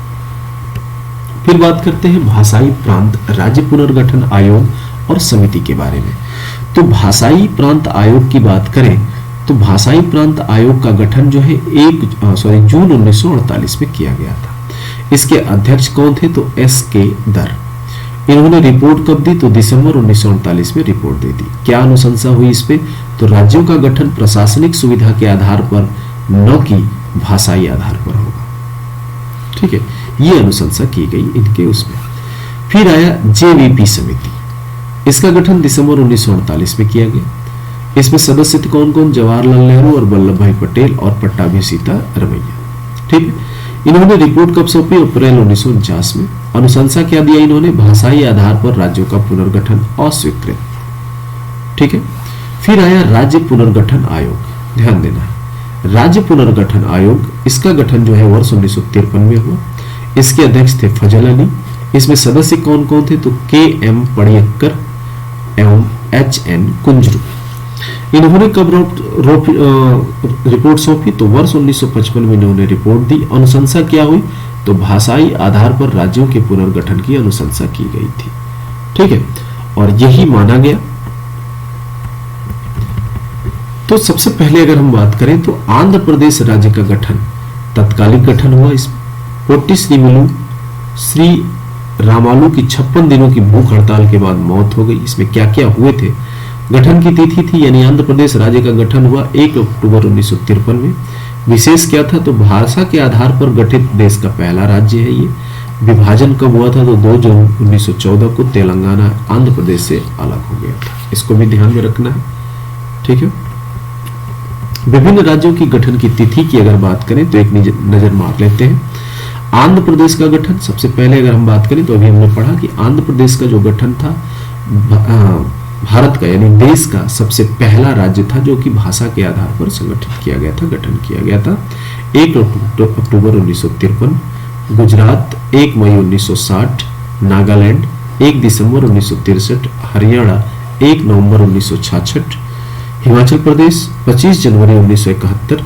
फिर बात करते हैं भाषाई प्रांत राज्य पुनर्गठन आयोग और समिति के बारे में। तो भाषाई प्रांत आयोग की बात करें तो भाषाई प्रांत आयोग का गठन जो है जून 1948 में किया गया था। इसके अध्यक्ष कौन थे तो S.K. दर। इन्होंने रिपोर्ट कब दी तो दिसंबर 1948 में रिपोर्ट दे दी। क्या अनुशंसा हुई इस पे तो राज्यों का गठन प्रशासनिक सुविधा के आधार पर न कि भाषाई आधार पर होगा। ठीक है। ये अनुशंसा की गई इनके उसमें। फिर आया JVP समिति। इसका गठन दिसंबर 1948 में किया गया। इसमें सदस्य थे कौन कौन, जवाहरलाल नेहरू और वल्लभ भाई पटेल और पट्टाभी सीतारमैया। ठीक है। इन्होंने रिपोर्ट कब सौंपी अप्रैल 1949 में। अनुशंसा क्या दिया इन्होंने, भाषाई आधार पर राज्यों का पुनर्गठन अस्वीकृत। ठीक है। फिर आया राज्य पुनर्गठन आयोग। ध्यान देना है राज्य पुनर्गठन आयोग, इसका गठन जो है वर्ष 1953 में हुआ। इसके अध्यक्ष थे फजल अली। इसमें सदस्य कौन कौन थे तो K.M. पड़ियक्कर एवं H.N. कुंजरू। इन्होंने कब रिपोर्ट सौंपी तो वर्ष 1955 में इन्होंने रिपोर्ट दी। अनुशंसा क्या हुई तो भाषाई आधार पर राज्यों के पुनर्गठन की अनुशंसा की गई थी। ठीक है। और यही माना गया। तो सबसे पहले अगर हम बात करें तो आंध्र प्रदेश राज्य का गठन तत्कालिक गठन हुआ। इस पोट्टी श्री रामालू की 56 दिनों की भूख हड़ताल के बाद मौत हो गई। इसमें क्या क्या हुए थे, गठन की तिथि थी यानी आंध्र प्रदेश राज्य का गठन हुआ 1 अक्टूबर 1953 में। विशेष क्या था तो भाषा के आधार पर गठित देश का पहला राज्य है ये। विभाजन कब हुआ था तो 2 जून 1914 को तेलंगाना आंध्र प्रदेश से अलग हो गया था। इसको भी ध्यान में रखना है। ठीक है। विभिन्न राज्यों की गठन की तिथि की अगर बात करें तो एक नजर मार लेते हैं। आंध्र प्रदेश का गठन सबसे पहले अगर हम बात करें तो अभी हमने पढ़ा कि आंध्र प्रदेश का जो गठन था भारत का यानी देश का सबसे पहला राज्य था जो कि भाषा के आधार पर संगठित किया गया था, गठन किया गया था। 1 अक्टूबर 1953, गुजरात 1 मई 1960, नागालैंड 1 दिसंबर 1963, हरियाणा 1 नवंबर 1966, हिमाचल प्रदेश 25 जनवरी 1971,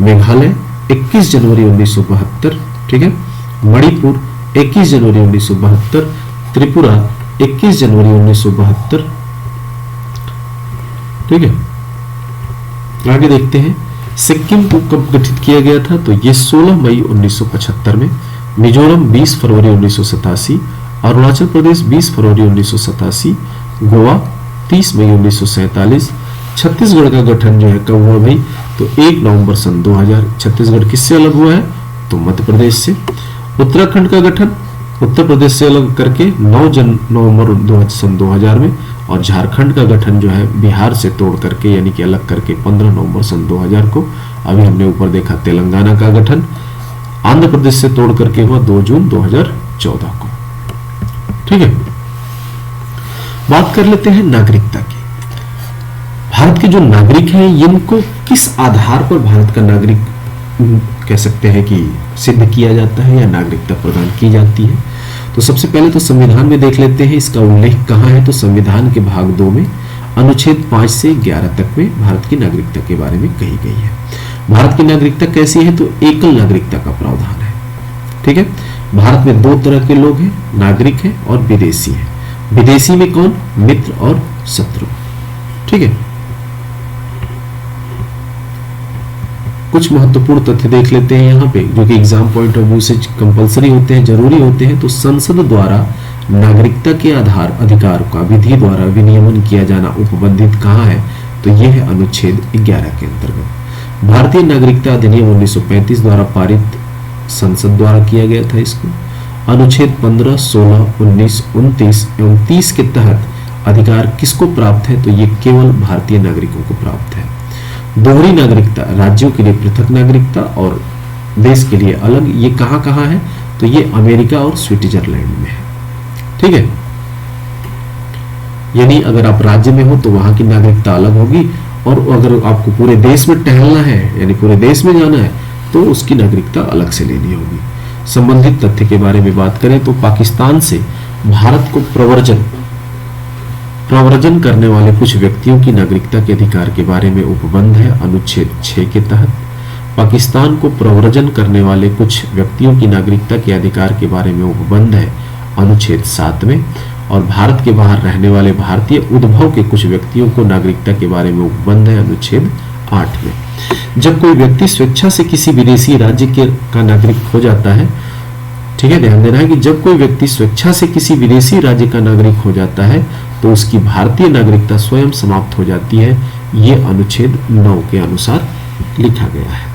मेघालय 21 जनवरी 1972, ठीक है, मणिपुर 21 जनवरी 1972, त्रिपुरा 21 जनवरी 1972, ठीक है। आगे देखते हैं सिक्किम को कब गठित किया गया था तो ये 16 मई 1975 में, मिजोरम 20 फरवरी 1987, अरुणाचल प्रदेश 20 फरवरी 1987, गोवा 30 मई 1947, छत्तीसगढ़ का गठन जो है कब हुआ भाई तो 1 नवंबर सन 2000। छत्तीसगढ़ किससे अलग हुआ है तो मध्य प्रदेश से। उत्तराखंड का गठन उत्तर प्रदेश से अलग करके 9 नवंबर सन 2000 में, और झारखंड का गठन जो है बिहार से तोड़ करके यानी कि अलग करके 15 नवंबर सन 2000 को। अभी हमने ऊपर देखा तेलंगाना का गठन आंध्र प्रदेश से तोड़ करके हुआ 2 जून 2014 को। ठीक है, बात कर लेते हैं नागरिकता की। भारत के जो नागरिक हैं इनको किस आधार पर भारत का नागरिक कह सकते हैं कि सिद्ध किया जाता है या नागरिकता प्रदान की जाती है। तो सबसे पहले तो संविधान में देख लेते हैं इसका उल्लेख कहाँ है। तो संविधान के भाग 2 में अनुच्छेद 5 से 11 तक में भारत की नागरिकता के बारे में कही गई है। भारत की नागरिकता कैसी है, तो एकल नागरिकता का प्रावधान है। ठीक है, भारत में 2 तरह के लोग हैं, नागरिक हैं और विदेशी हैं। विदेशी में कौन, मित्र और शत्रु। ठीक है, कुछ महत्वपूर्ण तथ्य देख लेते हैं यहाँ पे जो कि एग्जाम पॉइंट ऑफ व्यू से कंपलसरी होते हैं, जरूरी होते हैं। तो संसद द्वारा नागरिकता के आधार अधिकार का विधि द्वारा विनियमन किया जाना उपबंधित कहाँ है, तो यह है अनुच्छेद 11 के अंतर्गत। भारतीय नागरिकता अधिनियम 1935 द्वारा पारित संसद द्वारा किया गया था। इसको अनुच्छेद 15, 16, 19, 29 एवं 30 के तहत अधिकार किसको प्राप्त है, तो ये केवल भारतीय नागरिकों को प्राप्त है। दोहरी नागरिकता, राज्यों के लिए पृथक नागरिकता और देश के लिए अलग, ये कहाँ कहाँ है, तो ये अमेरिका और स्विट्जरलैंड में है। ठीक है, यानी अगर आप राज्य में हो तो वहां की नागरिकता अलग होगी, और अगर आपको पूरे देश में टहलना है यानी पूरे देश में जाना है तो उसकी नागरिकता अलग से लेनी होगी। संबंधित तथ्य के बारे में बात करें तो पाकिस्तान से भारत को प्रव्रजन करने वाले कुछ व्यक्तियों की नागरिकता के अधिकार के बारे में उपबंध है अनुच्छेद 6 के तहत। पाकिस्तान को प्रव्रजन करने वाले कुछ व्यक्तियों की नागरिकता के अधिकार के बारे में उपबंध है अनुच्छेद 7 में। और भारत के बाहर रहने वाले भारतीय उद्भव के कुछ व्यक्तियों को नागरिकता के बारे में उपबंध है अनुच्छेद 8 में। जब कोई व्यक्ति स्वेच्छा से किसी विदेशी राज्य का नागरिक हो जाता है, ठीक है, ध्यान देना है कि जब कोई व्यक्ति स्वेच्छा से किसी विदेशी राज्य का नागरिक हो जाता है तो उसकी भारतीय नागरिकता स्वयं समाप्त हो जाती है। यह अनुच्छेद 9 के अनुसार लिखा गया है।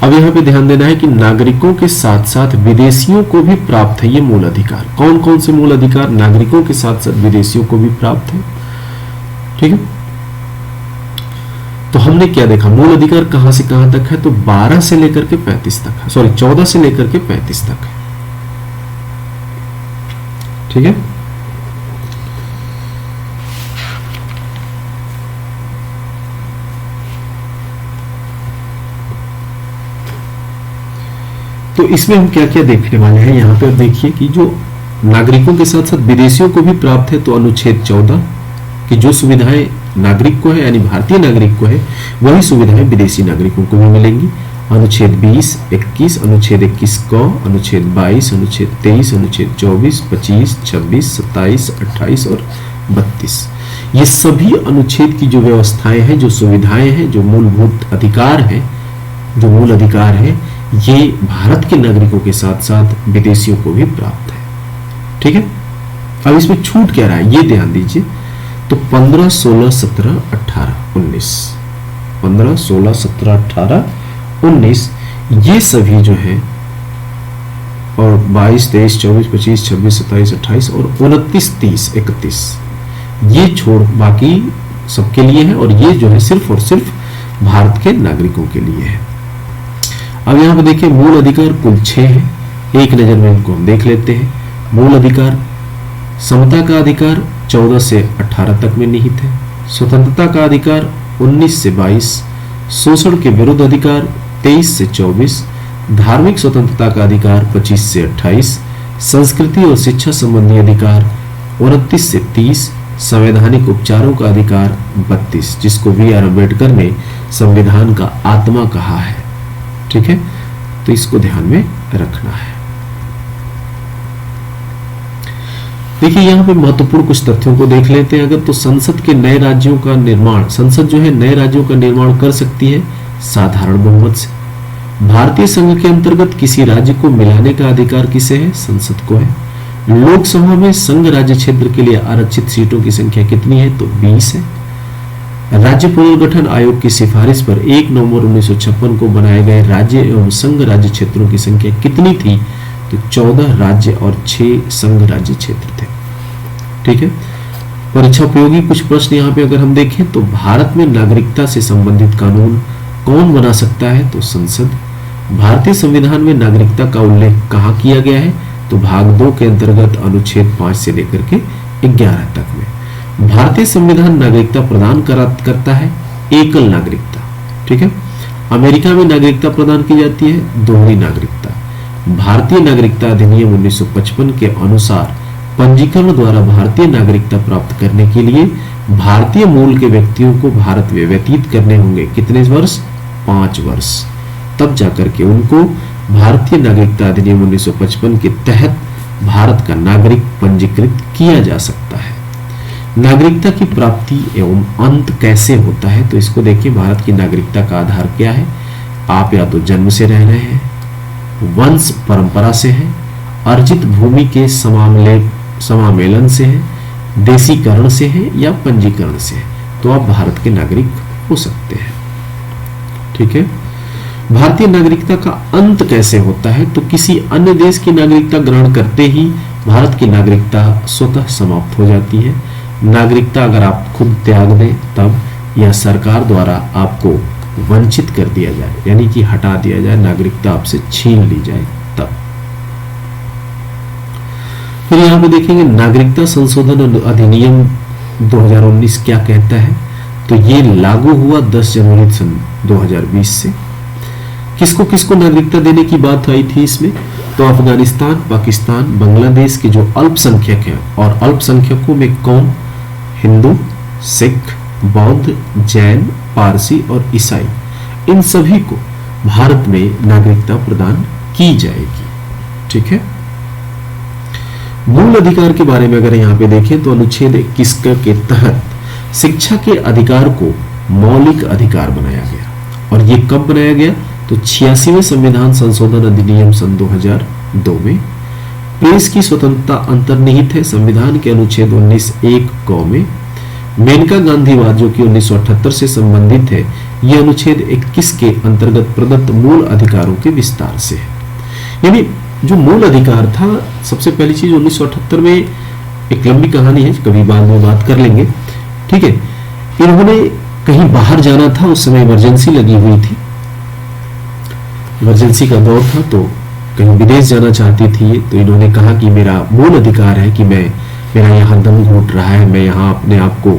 अब यहां पे ध्यान देना है कि नागरिकों के साथ साथ विदेशियों को भी प्राप्त है ये मूल अधिकार। कौन कौन से मूल अधिकार नागरिकों के साथ साथ विदेशियों को भी प्राप्त है। ठीक है, तो हमने क्या देखा, मूल अधिकार कहां से कहां तक है, तो 12 से लेकर के 35 तक है, सॉरी 14 से लेकर के 35 तक है। ठीक है, तो इसमें हम क्या क्या देखने वाले हैं, यहां पे देखिए कि जो नागरिकों के साथ साथ विदेशियों को भी प्राप्त है, तो अनुच्छेद 14 की जो सुविधाएं नागरिक को है यानी भारतीय नागरिक को है वही सुविधाएं विदेशी नागरिकों को भी मिलेंगी। अनुच्छेद 20, 21, अनुच्छेद 21 क, अनुच्छेद 22, अनुच्छेद 23, अनुच्छेद 24, 25, 26, 27, 28 और 32, ये सभी अनुच्छेद की जो व्यवस्थाएं हैं, जो सुविधाएं हैं, जो मूलभूत अधिकार हैं, जो मूल अधिकार है, ये भारत के नागरिकों के साथ साथ विदेशियों को भी प्राप्त है। ठीक है, अब इसमें छूट क्या रहा है ये ध्यान दीजिए। तो 15, 16, 17, 18, 19, 15, 16, 17, 18, 19 ये सभी जो है, और 22, 23, 24, 25, 26, 27, 28 और 29, 30, 31 ये छोड़ बाकी सबके लिए है, और ये जो है सिर्फ और सिर्फ भारत के नागरिकों के लिए है। अब यहां पर देखिए मूल अधिकार कुल 6 है, एक नजर में इनको हम देख लेते हैं। मूल अधिकार, समता का अधिकार 14 से 18 तक में निहित है। स्वतंत्रता का अधिकार 19 से 22, शोषण के विरुद्ध अधिकार 23 से 24, धार्मिक स्वतंत्रता का अधिकार 25 से 28, संस्कृति और शिक्षा संबंधी अधिकार 29 से 30, संवैधानिक उपचारों का अधिकार 32, जिसको बी.आर. अम्बेडकर ने संविधान का आत्मा कहा है। ठीक है, तो इसको ध्यान में रखना है। देखिए यहां पे महत्वपूर्ण कुछ तथ्यों को देख लेते हैं। अगर तो संसद के नए राज्यों का निर्माण, संसद जो है नए राज्यों का निर्माण कर सकती है साधारण बहुमत से। भारतीय संघ के अंतर्गत किसी राज्य को मिलाने का अधिकार किसे है, संसद को है। लोकसभा में संघ राज्य क्षेत्र के लिए आरक्षित सीटों की संख्या कितनी है, तो 20 है। राज्य पुनर्गठन आयोग की सिफारिश पर 1 नवंबर 1956 को बनाए गए राज्य एवं संघ राज्य क्षेत्रों की संख्या कितनी थी, तो 14 राज्य और 6 संघ राज्य क्षेत्र थे। ठीक है, परीक्षा उपयोगी कुछ प्रश्न यहाँ पे अगर हम देखें तो भारत में नागरिकता से संबंधित कानून कौन बना सकता है, तो संसद। भारतीय संविधान में नागरिकता का उल्लेख कहाँ किया गया है, तो भाग 2 के अंतर्गत अनुच्छेद 5 से लेकर के 11 तक में। भारतीय संविधान नागरिकता प्रदान करता है एकल नागरिकता। ठीक है, अमेरिका में नागरिकता प्रदान की जाती है दोहरी नागरिकता। भारतीय नागरिकता अधिनियम 1955 के अनुसार पंजीकरण द्वारा भारतीय नागरिकता प्राप्त करने के लिए भारतीय मूल के व्यक्तियों को भारत में व्यतीत करने होंगे कितने वर्ष, 5 वर्ष, तब जाकर के उनको भारतीय नागरिकता अधिनियम 1955 के तहत भारत का नागरिक पंजीकृत किया जा सकता है। नागरिकता की प्राप्ति एवं अंत कैसे होता है, तो इसको देखिए, भारत की नागरिकता का आधार क्या है, आप या तो जन्म से रह रहे हैं, वंश परंपरा से है, अर्जित भूमि के समामेलन से है, देशीकरण से है या पंजीकरण से है, तो आप भारत के नागरिक हो सकते हैं। ठीक है, भारतीय नागरिकता का अंत कैसे होता है, तो किसी अन्य देश की नागरिकता ग्रहण करते ही भारत की नागरिकता स्वतः समाप्त हो जाती है। नागरिकता अगर आप खुद त्याग दें तब, या सरकार द्वारा आपको वंचित कर दिया जाए, यानी कि हटा दिया जाए, नागरिकता आपसे छीन ली जाए तब। फिर यहां पे देखेंगे नागरिकता संशोधन अधिनियम 2019 क्या कहता है, तो ये लागू हुआ 10 जनवरी सन 2020 से। किसको किसको नागरिकता देने की बात आई थी इसमें, तो अफगानिस्तान, पाकिस्तान, बांग्लादेश के जो अल्पसंख्यक हैं, और अल्पसंख्यकों में कौन, हिंदू, सिख, बौद्ध, जैन, पारसी और ईसाई, इन सभी को भारत में नागरिकता प्रदान की जाएगी। ठीक है, मूल अधिकार के बारे में अगर यहां पे देखें तो अनुच्छेद 21 के तहत शिक्षा के अधिकार को मौलिक अधिकार बनाया गया, और ये कब बनाया गया, तो 86वें संविधान संशोधन अधिनियम सन 2002 में। प्रेस की स्वतंत्रता अंतर्निहित है संविधान के अनुच्छेद 19(1) क में। मेनका गांधीवाद जो कि 1978 से संबंधित है, यह अनुच्छेद 21 के अंतर्गत प्रदत्त मूल अधिकारों के विस्तार से है। यानी जो मूल अधिकार था, सबसे पहली चीज 1978 में, एक लंबी कहानी है, कभी बाद में बात कर लेंगे। ठीक है, इन्होंने कहीं बाहर जाना था, उस समय इमरजेंसी लगी हुई थी, इमरजेंसी का दौर था, तो कहीं विदेश जाना चाहती थी, तो इन्होंने कहा कि मेरा मूल अधिकार है कि मेरा यहाँ दम घुट रहा है, मैं यहाँ अपने आप को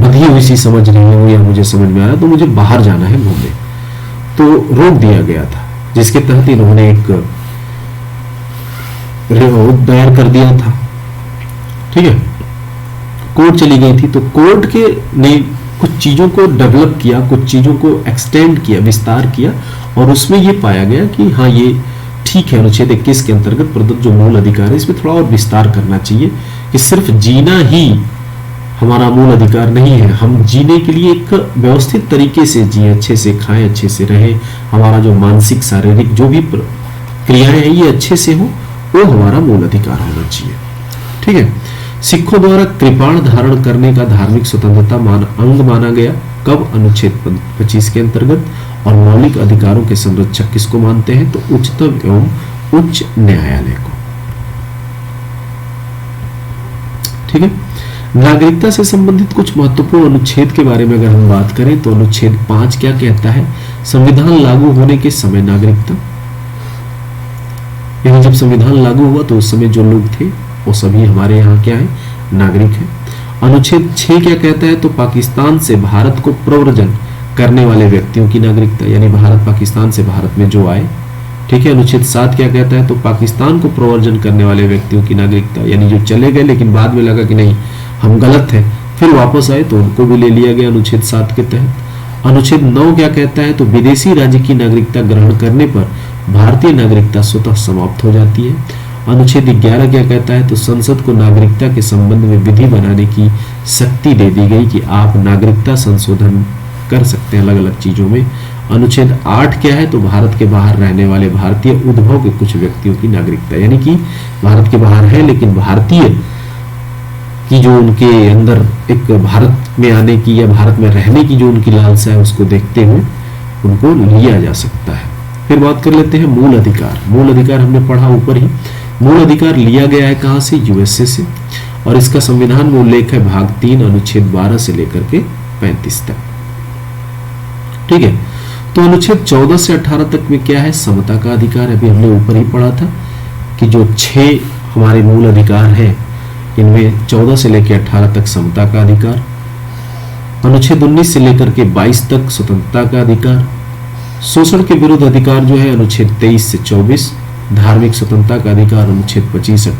बंधी हुई सी समझ रही हूँ, या मुझे समझ में आ रहा है, तो मुझे बाहर जाना है घूमने। तो रोक दिया गया था, जिसके तहत इन्होंने एक दायर कर दिया था। ठीक है, कोर्ट चली गई थी, तो कोर्ट के ने कुछ चीजों को डेवलप किया, कुछ चीजों को एक्सटेंड किया, विस्तार किया, और उसमें ये पाया गया कि हाँ, ये ठीक है, अनुच्छेद 21 के अंतर्गत प्रदत्त जो मूल अधिकार है, इसमें थोड़ा और विस्तार करना चाहिए, कि सिर्फ जीना ही हमारा मूल अधिकार नहीं है, हम जीने के लिए एक व्यवस्थित तरीके से जिए, अच्छे से खाएं, अच्छे से रहें, हमारा जो मानसिक शारीरिक जो भी क्रियाएं हैं ये अच्छे से हो, वो हमारा मूल अधिकार होना चाहिए। ठीक है, सिखों द्वारा कृपाण धारण करने का धार्मिक स्वतंत्रता अंग माना गया, कब, अनुच्छेद 25 के अंतर्गत। और मौलिक अधिकारों के संरक्षक किसको मानते हैं, तो उच्चतम एवं उच्च न्यायालय को। ठीक है, नागरिकता से संबंधित कुछ महत्वपूर्ण अनुच्छेद के बारे में अगर हम बात करें तो अनुच्छेद 5 क्या कहता है, संविधान लागू होने के समय नागरिकता, यानी जब संविधान लागू हुआ तो उस समय जो लोग थे वो सभी हमारे यहाँ क्या है, नागरिक है। अनुच्छेद 6 क्या कहता है, तो पाकिस्तान से भारत को प्रव्रजन करने वाले व्यक्तियों की नागरिकता, यानी भारत पाकिस्तान से भारत में जो आए। ठीक है, अनुच्छेद 7 क्या कहता है, तो पाकिस्तान को प्रव्रजन करने वाले व्यक्तियों की नागरिकता, यानी जो चले गए लेकिन बाद में लगा कि नहीं हम गलत हैं, फिर वापस आए तो उनको भी ले लिया गया अनुच्छेद 7 के तहत। अनुच्छेद 9 क्या कहता है, तो विदेशी राज्य की नागरिकता ग्रहण करने पर भारतीय नागरिकता स्वतः समाप्त हो जाती है। अनुच्छेद 11 क्या कहता है, तो संसद को नागरिकता के संबंध में विधि बनाने की शक्ति दे दी गई, कि आप नागरिकता संशोधन कर सकते हैं अलग अलग चीजों में। अनुच्छेद 8 क्या है, तो भारत के बाहर रहने वाले भारतीय उद्भव के कुछ व्यक्तियों की नागरिकता, यानी कि भारत के बाहर है लेकिन भारतीय की जो उनके अंदर एक भारत में आने की या भारत में रहने की जो उनकी लालसा है, उसको देखते हुए उनको लिया जा सकता है। फिर बात कर लेते हैं मूल अधिकार। मूल अधिकार हमने पढ़ा ऊपर ही। मूल अधिकार लिया गया है कहां से? यूएसए से, और इसका संविधान में उल्लेख है भाग 3 अनुच्छेद 12 से लेकर के 35 तक। ठीक है, तो अनुच्छेद 14 से 18 तक में क्या है? समता का अधिकार। अभी हमने ऊपर ही पढ़ा था कि जो 6 हमारे मूल अधिकार है, इनमें 14 से लेकर 18 तक समता का अधिकार, अनुच्छेद 19 से लेकर के 22 तक स्वतंत्रता का अधिकार, शोषण के विरुद्ध अधिकार जो है अनुच्छेद 23 से 24, धार्मिक स्वतंत्रता का अधिकार अनुच्छेद 25 से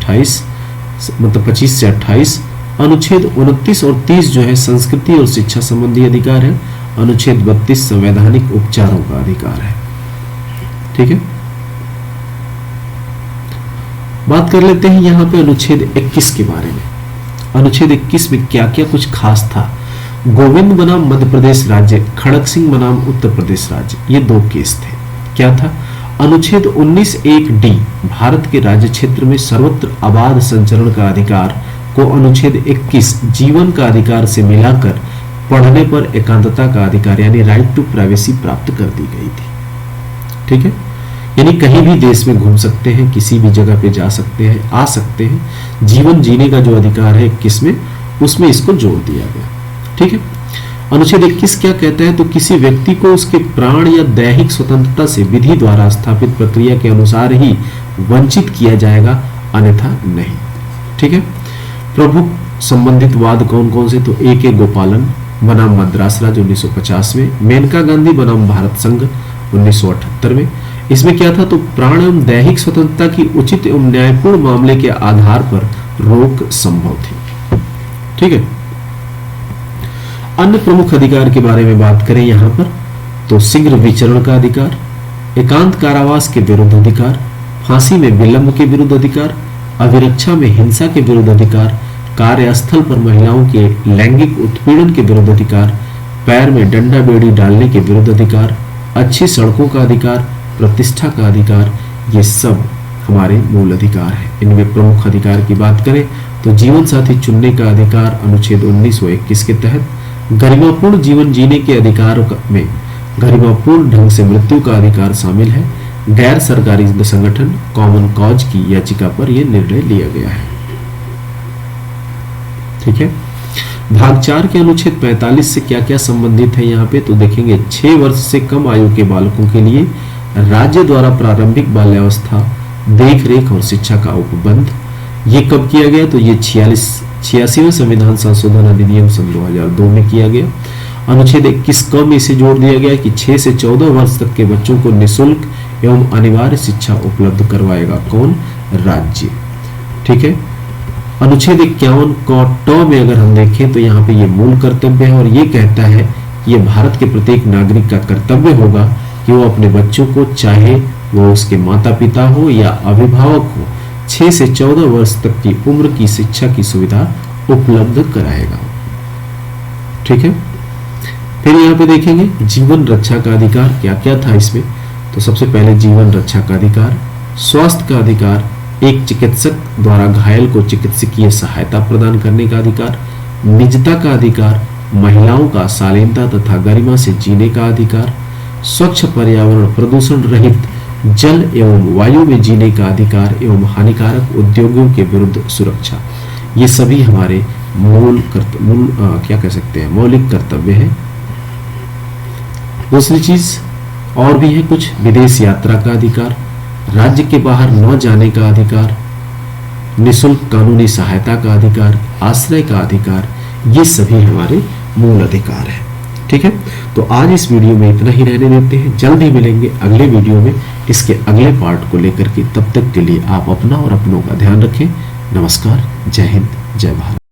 28, अनुच्छेद 29 और 30 जो है संस्कृति और शिक्षा संबंधी अधिकार है, अनुच्छेद 32 संवैधानिक उपचारों का अधिकार है। ठीक है, बात कर लेते हैं यहां पे अनुच्छेद 21 के बारे में। अनुच्छेद 21 में क्या क्या कुछ खास था? गोविंद बनाम मध्य प्रदेश राज्य, खड़क सिंह बनाम उत्तर प्रदेश राज्य, ये 2 केस थे। क्या था? अनुच्छेद 19(1)(d) भारत के राज्य क्षेत्र में सर्वत्र अबाध संचरण का अधिकार को अनुच्छेद 21 जीवन का अधिकार से मिलाकर पढ़ने पर एकांतता का अधिकार यानी राइट टू प्राइवेसी प्राप्त कर दी गई थी। ठीक है, यानी कहीं भी देश में घूम सकते हैं, किसी भी जगह पे जा सकते हैं, आ सकते हैं। जीवन जीने का जो अधिकार है 21 में, उसमें इसको जोड़ दिया गया। ठीक है, अनुच्छेद 21 क्या कहता है? तो किसी व्यक्ति को उसके प्राण या दैहिक स्वतंत्रता से विधि द्वारा स्थापित प्रक्रिया के अनुसार ही वंचित किया जाएगा, अन्यथा नहीं। ठीक है, प्रमुख संबंधित वाद कौन कौन से? तो A.K. गोपालन बनाम मद्रास राज्य 1950 में, मेनका गांधी बनाम भारत संघ 1978 में। इसमें क्या था? तो प्राण एवं दैहिक स्वतंत्रता की उचित एवं न्यायपूर्ण मामले के आधार पर रोक संभव थी। ठीक है, अन्य प्रमुख अधिकार के बारे में बात करें यहां पर, तो शीघ्र विचरण का अधिकार, एकांत कारावास के विरुद्ध अधिकार, फांसी में विलंब के विरुद्ध अधिकार, अभिरक्षा में हिंसा के विरुद्ध अधिकार, कार्यस्थल पर महिलाओं के लैंगिक उत्पीड़न के विरुद्ध अधिकार, पैर में डंडा बेड़ी डालने के विरुद्ध अधिकार, अच्छी सड़कों का अधिकार, प्रतिष्ठा का अधिकार, ये सब हमारे मूल अधिकार है। इनमें प्रमुख अधिकार की बात करें तो जीवन साथी चुनने का अधिकार अनुच्छेद 19 व 21 के तहत, गरिमापूर्ण जीवन जीने के अधिकार में गरिमापूर्ण ढंग से मृत्यु का अधिकार शामिल है। गैर सरकारी संगठन कॉमन कॉज की याचिका पर यह निर्णय लिया गया है। ठीक है, भाग 4 के अनुच्छेद 45 से क्या क्या संबंधित है यहाँ पे? तो देखेंगे 6 वर्ष से कम आयु के बालकों के लिए राज्य द्वारा प्रारंभिक बाल्यावस्था देख रेख और शिक्षा का उपबंध। ये कब किया गया? तो ये 86वें संविधान संशोधन अधिनियम सन 2002 में किया गया। अनुच्छेद 21 क में इसे जोड़ दिया गया कि 6 से 14 वर्ष तक के बच्चों को निःशुल्क एवं अनिवार्य शिक्षा उपलब्ध करवाएगा कौन? राज्य। ठीक है, अनुच्छेद 51 क में अगर हम देखें तो यहाँ पे ये मूल कर्तव्य है और ये कहता है कि ये भारत के प्रत्येक नागरिक का कर्तव्य होगा कि वो अपने बच्चों को, चाहे वो उसके माता पिता हो या अभिभावक हो, 6 से 14 वर्ष तक की उम्र की शिक्षा की सुविधा उपलब्ध कराएगा। ठीक है, फिर यहाँ पे देखेंगे जीवन रक्षा का अधिकार क्या क्या था इसमें। तो सबसे पहले जीवन रक्षा का अधिकार, स्वास्थ्य का अधिकार, एक चिकित्सक द्वारा घायल को चिकित्सकीय सहायता प्रदान करने का अधिकार, निजता का अधिकार, महिलाओं का शालीनता तथा गरिमा से जीने का अधिकार, स्वच्छ पर्यावरण, प्रदूषण रहित जल एवं वायु में जीने का अधिकार एवं हानिकारक उद्योगों के विरुद्ध सुरक्षा। ये सभी हमारे क्या कह सकते हैं, मौलिक कर्तव्य है। दूसरी चीज और भी है कुछ, विदेश यात्रा का अधिकार, राज्य के बाहर न जाने का अधिकार, निःशुल्क कानूनी सहायता का अधिकार, आश्रय का अधिकार, ये सभी हमारे मूल अधिकार है। ठीक है, तो आज इस वीडियो में इतना ही रहने देते हैं। जल्द ही मिलेंगे अगले वीडियो में इसके अगले पार्ट को लेकर के। तब तक के लिए आप अपना और अपनों का ध्यान रखें। नमस्कार, जय हिंद, जय भारत।